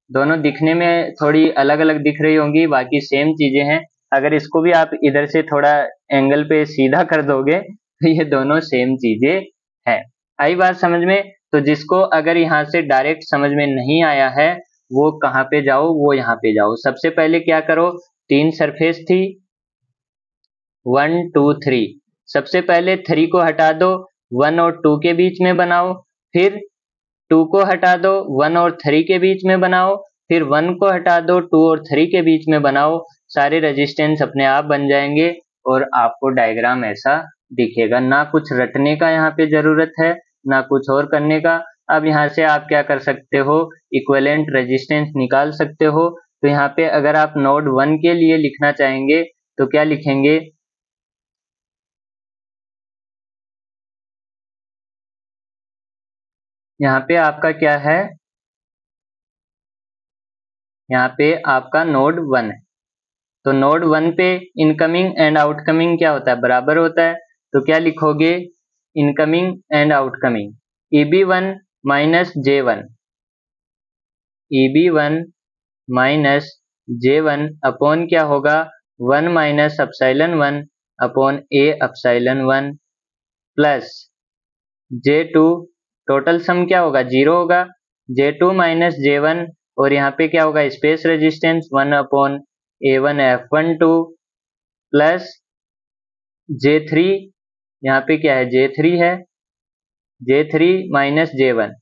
दोनों दिखने में थोड़ी अलग अलग दिख रही होंगी, बाकी सेम चीजें हैं। अगर इसको भी आप इधर से थोड़ा एंगल पे सीधा कर दोगे तो ये दोनों सेम चीजें हैं। आई बात समझ में? तो जिसको अगर यहाँ से डायरेक्ट समझ में नहीं आया है वो कहाँ पे जाओ, वो यहाँ पे जाओ। सबसे पहले क्या करो, 3 सरफेस थी, 1 2 3। सबसे पहले 3 को हटा दो, 1 और 2 के बीच में बनाओ। फिर 2 को हटा दो, 1 और 3 के बीच में बनाओ। फिर 1 को हटा दो, 2 और 3 के बीच में बनाओ। सारे रेजिस्टेंस अपने आप बन जाएंगे और आपको डायग्राम ऐसा दिखेगा। ना कुछ रटने का यहाँ पे जरूरत है, ना कुछ और करने का। अब यहाँ से आप क्या कर सकते हो, इक्विवेलेंट रेजिस्टेंस निकाल सकते हो। तो यहाँ पे अगर आप नोड 1 के लिए लिखना चाहेंगे तो क्या लिखेंगे, यहाँ पे आपका क्या है, यहाँ पे आपका नोड 1 है, तो नोड 1 पे इनकमिंग एंड आउटकमिंग क्या होता है, बराबर होता है। तो क्या लिखोगे, incoming and outcoming EB1 minus J1, EB1 minus J1 upon क्या होगा, 1 minus epsilon 1 upon A epsilon 1 plus J2, total sum क्या होगा, 0 होगा, J2 माइनस J1 और यहाँ पे क्या होगा, space resistance 1 upon A1 F12 plus J3, यहाँ पे क्या है, J3 है, J3 माइनस J1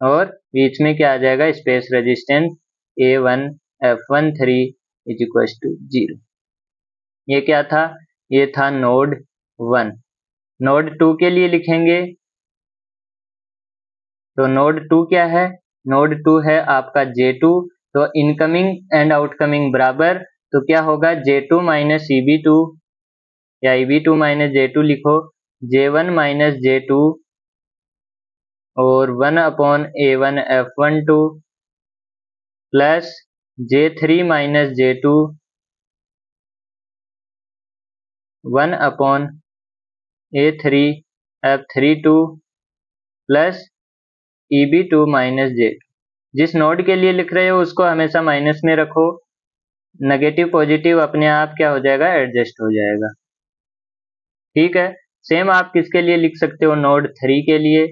और बीच में क्या आ जाएगा, space resistance A1 F13 is equal to 0। ये क्या था, ये था नोड 1। नोड 2 के लिए लिखेंगे, तो नोड 2 क्या है, नोड 2 है आपका J2, तो इनकमिंग एंड आउटकमिंग बराबर, तो क्या होगा, J2 माइनस EB2 या EB2 माइनस J2 लिखो, J1 माइनस J2 और 1 upon A1 F12 plus J3 minus J2 1 upon A3 F32 plus EB2 minus J2। जिस नोड के लिए लिख रहे हो उसको हमेशा माइनस में रखो, नेगेटिव पॉजिटिव अपने आप क्या हो जाएगा, एडजस्ट हो जाएगा, ठीक है। सेम आप किसके लिए लिख सकते हो, नोड 3 के लिए।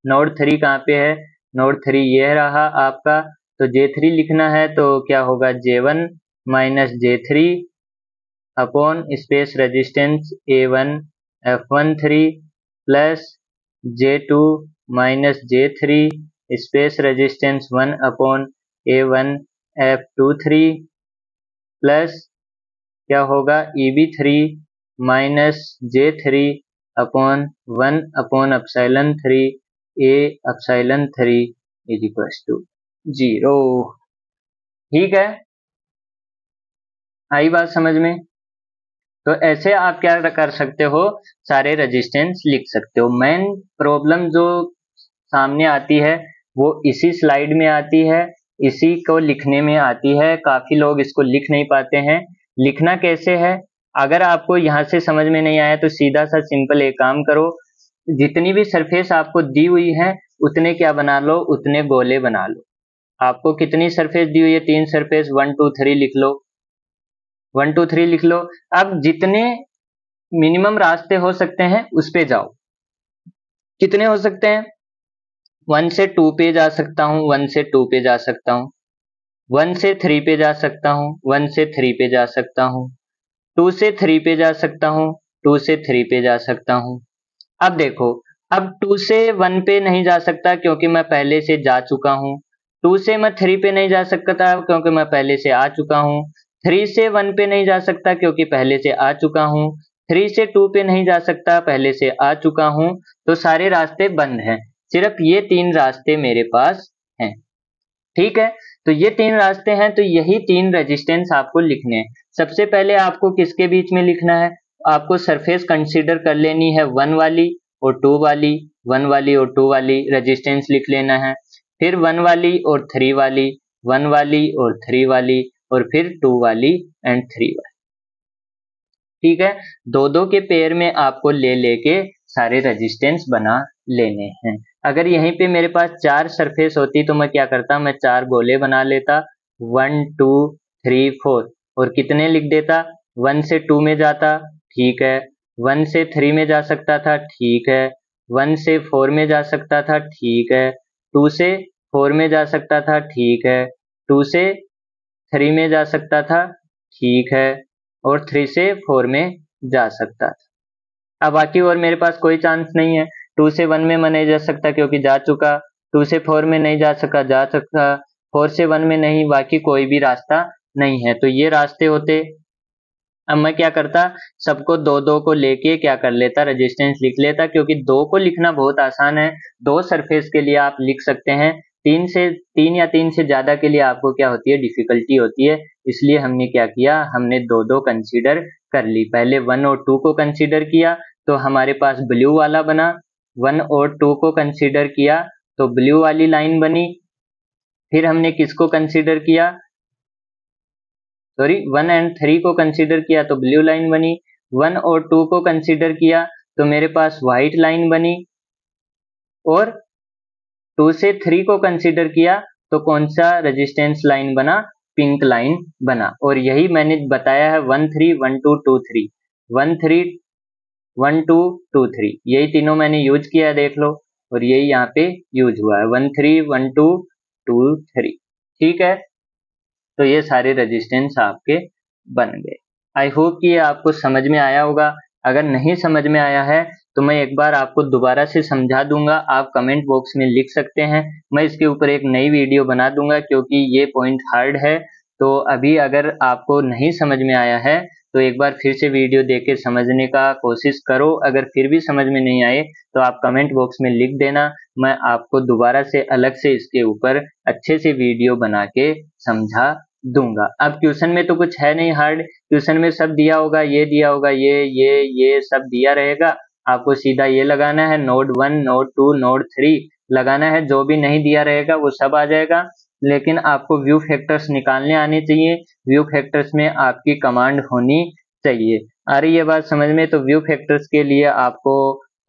नोड 3 कहाँ पे है, नोड 3 ये रहा आपका, तो J3 लिखना है, तो क्या होगा, J1 minus J3 upon space resistance A1 F13 plus J2 minus J3 space resistance 1 upon A1 F23 plus क्या होगा, EB3 minus J3 upon 1 upon epsilon 3 A epsilon 3 is equal to 0। ठीक है, आई बात समझ में। तो ऐसे आप क्या कर सकते हो, सारे रेजिस्टेंस लिख सकते हो। मेन प्रॉब्लम जो सामने आती है वो इसी स्लाइड में आती है, इसी को लिखने में आती है। काफी लोग इसको लिख नहीं पाते हैं। लिखना कैसे है, अगर आपको यहाँ से समझ में नहीं आया तो सीधा सा सिंपल एक काम करो, जितनी भी सरफेस आपको दी हुई है उतने क्या बना लो, उतने गोले बना लो। आपको कितनी सरफेस दी हुई है, 3 सरफेस, 1 2 3 लिख लो, 1 2 3 लिख लो। अब जितने मिनिमम रास्ते हो सकते हैं उस पे जाओ। कितने हो सकते हैं, 1 से 2 पे जा सकता हूँ, 1 से 2 पे जा सकता हूँ, 1 से 3 पे जा सकता हूँ, 1 से 3 पे जा सकता हूँ, 2 से 3 पे जा सकता हूँ, 2 से 3 पे जा सकता हूँ। अब देखो, अब 2 से 1 पे नहीं जा सकता क्योंकि मैं पहले से जा चुका हूँ। 2 से मैं 3 पे नहीं जा सकता क्योंकि मैं पहले से आ चुका हूँ। 3 से 1 पे नहीं जा सकता क्योंकि पहले से आ चुका हूँ। 3 से 2 पे नहीं जा सकता, पहले से आ चुका हूँ। तो सारे रास्ते बंद हैं, सिर्फ ये 3 रास्ते मेरे पास हैं। ठीक है, तो ये 3 रास्ते हैं, तो यही 3 रेजिस्टेंस आपको लिखने हैं। सबसे पहले आपको किसके बीच में लिखना है, आपको सरफेस कंसीडर कर लेनी है 1 वाली और 2 वाली, 1 वाली और 2 वाली रेजिस्टेंस लिख लेना है। फिर 1 वाली और 3 वाली, 1 वाली और 3 वाली, और फिर 2 वाली एंड 3 वाली। ठीक है, दो दो के पेयर में आपको ले लेके सारे रेजिस्टेंस बना लेने हैं। अगर यहीं पे मेरे पास 4 सरफेस होती तो मैं क्या करता, मैं 4 गोले बना लेता, 1 2 3 4, और कितने लिख देता, 1 से 2 में जाता, ठीक है, 1 से 3 में जा सकता था, ठीक है, 1 से 4 में जा सकता था, ठीक है, 2 से 4 में जा सकता था, ठीक है, 2 से 3 में जा सकता था, ठीक है, और 3 से 4 में जा सकता था। अब बाकी और मेरे पास कोई चांस नहीं है। 2 से 1 में मैं नहीं जा सकता क्योंकि जा चुका, 2 से 4 में नहीं जा सका, जा सकता, 4 से 1 में नहीं, बाकी कोई भी रास्ता नहीं है। तो ये रास्ते होते। अब मैं क्या करता, सबको 2-2 को लेके क्या कर लेता, रेजिस्टेंस लिख लेता, क्योंकि 2 को लिखना बहुत आसान है। 2 सरफेस के लिए आप लिख सकते हैं तीन या तीन से ज्यादा के लिए आपको क्या होती है, डिफिकल्टी होती है। इसलिए हमने क्या किया, हमने दो दो कंसीडर कर ली। पहले 1 और 2 को कंसीडर किया तो हमारे पास ब्लू वाला बना। 1 और 2 को कंसीडर किया तो ब्लू वाली लाइन बनी। फिर हमने किसको कंसीडर किया, सॉरी 1 एंड 3 को कंसीडर किया तो ब्लू लाइन बनी। 1 और 2 को कंसीडर किया तो मेरे पास व्हाइट लाइन बनी। और 2 से 3 को कंसीडर किया तो कौन सा रेजिस्टेंस लाइन बना, पिंक लाइन बना। और यही मैंने बताया है 1 3 1 2 2 3, 1 3 1 2 2 3, यही तीनों मैंने यूज किया है, देख लो। और यही यहाँ पे यूज हुआ है 1 3 1 2 2 3। ठीक है, तो ये सारे रेजिस्टेंस आपके बन गए। आई होप कि ये आपको समझ में आया होगा। अगर नहीं समझ में आया है तो मैं एक बार आपको दोबारा से समझा दूंगा, आप कमेंट बॉक्स में लिख सकते हैं। मैं इसके ऊपर एक नई वीडियो बना दूंगा क्योंकि ये पॉइंट हार्ड है। तो अभी अगर आपको नहीं समझ में आया है तो एक बार फिर से वीडियो देख के समझने का कोशिश करो। अगर फिर भी समझ में नहीं आए तो आप कमेंट बॉक्स में लिख देना, मैं आपको दोबारा से अलग से इसके ऊपर अच्छे से वीडियो बना के समझा दूंगा। अब क्वेश्चन में तो कुछ है नहीं हार्ड, क्वेश्चन में सब दिया होगा, ये दिया होगा, ये सब दिया रहेगा। आपको सीधा ये लगाना है, नोड 1 नोड 2 नोड 3 लगाना है। जो भी नहीं दिया रहेगा वो सब आ जाएगा, लेकिन आपको व्यू फैक्टर्स निकालने आने चाहिए। व्यू फैक्टर्स में आपकी कमांड होनी चाहिए। आ रही है बात समझ में? तो व्यू फैक्टर्स के लिए आपको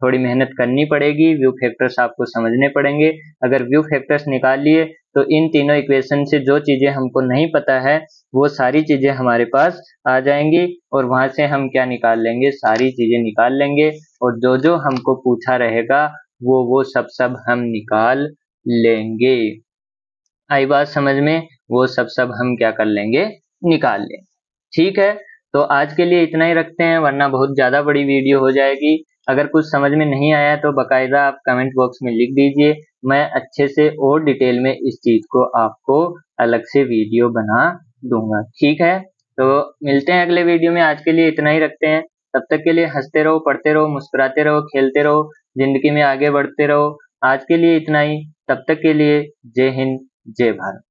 थोड़ी मेहनत करनी पड़ेगी, व्यू फैक्टर्स आपको समझने पड़ेंगे। अगर व्यू फैक्टर्स निकाल लिए तो इन तीनों इक्वेशन से जो चीजें हमको नहीं पता है वो सारी चीजें हमारे पास आ जाएंगी और वहां से हम क्या निकाल लेंगे, सारी चीजें निकाल लेंगे। और जो जो हमको पूछा रहेगा वो सब हम निकाल लेंगे। आई बात समझ में? वो सब हम क्या कर लेंगे, निकाल लेंगे। ठीक है, तो आज के लिए इतना ही रखते हैं, वरना बहुत ज्यादा बड़ी वीडियो हो जाएगी। अगर कुछ समझ में नहीं आया तो बकायदा आप कमेंट बॉक्स में लिख दीजिए, मैं अच्छे से और डिटेल में इस चीज को आपको अलग से वीडियो बना दूंगा। ठीक है, तो मिलते हैं अगले वीडियो में। आज के लिए इतना ही रखते हैं। तब तक के लिए हंसते रहो, पढ़ते रहो, मुस्कुराते रहो, खेलते रहो, जिंदगी में आगे बढ़ते रहो। आज के लिए इतना ही, तब तक के लिए जय हिंद जय भारत।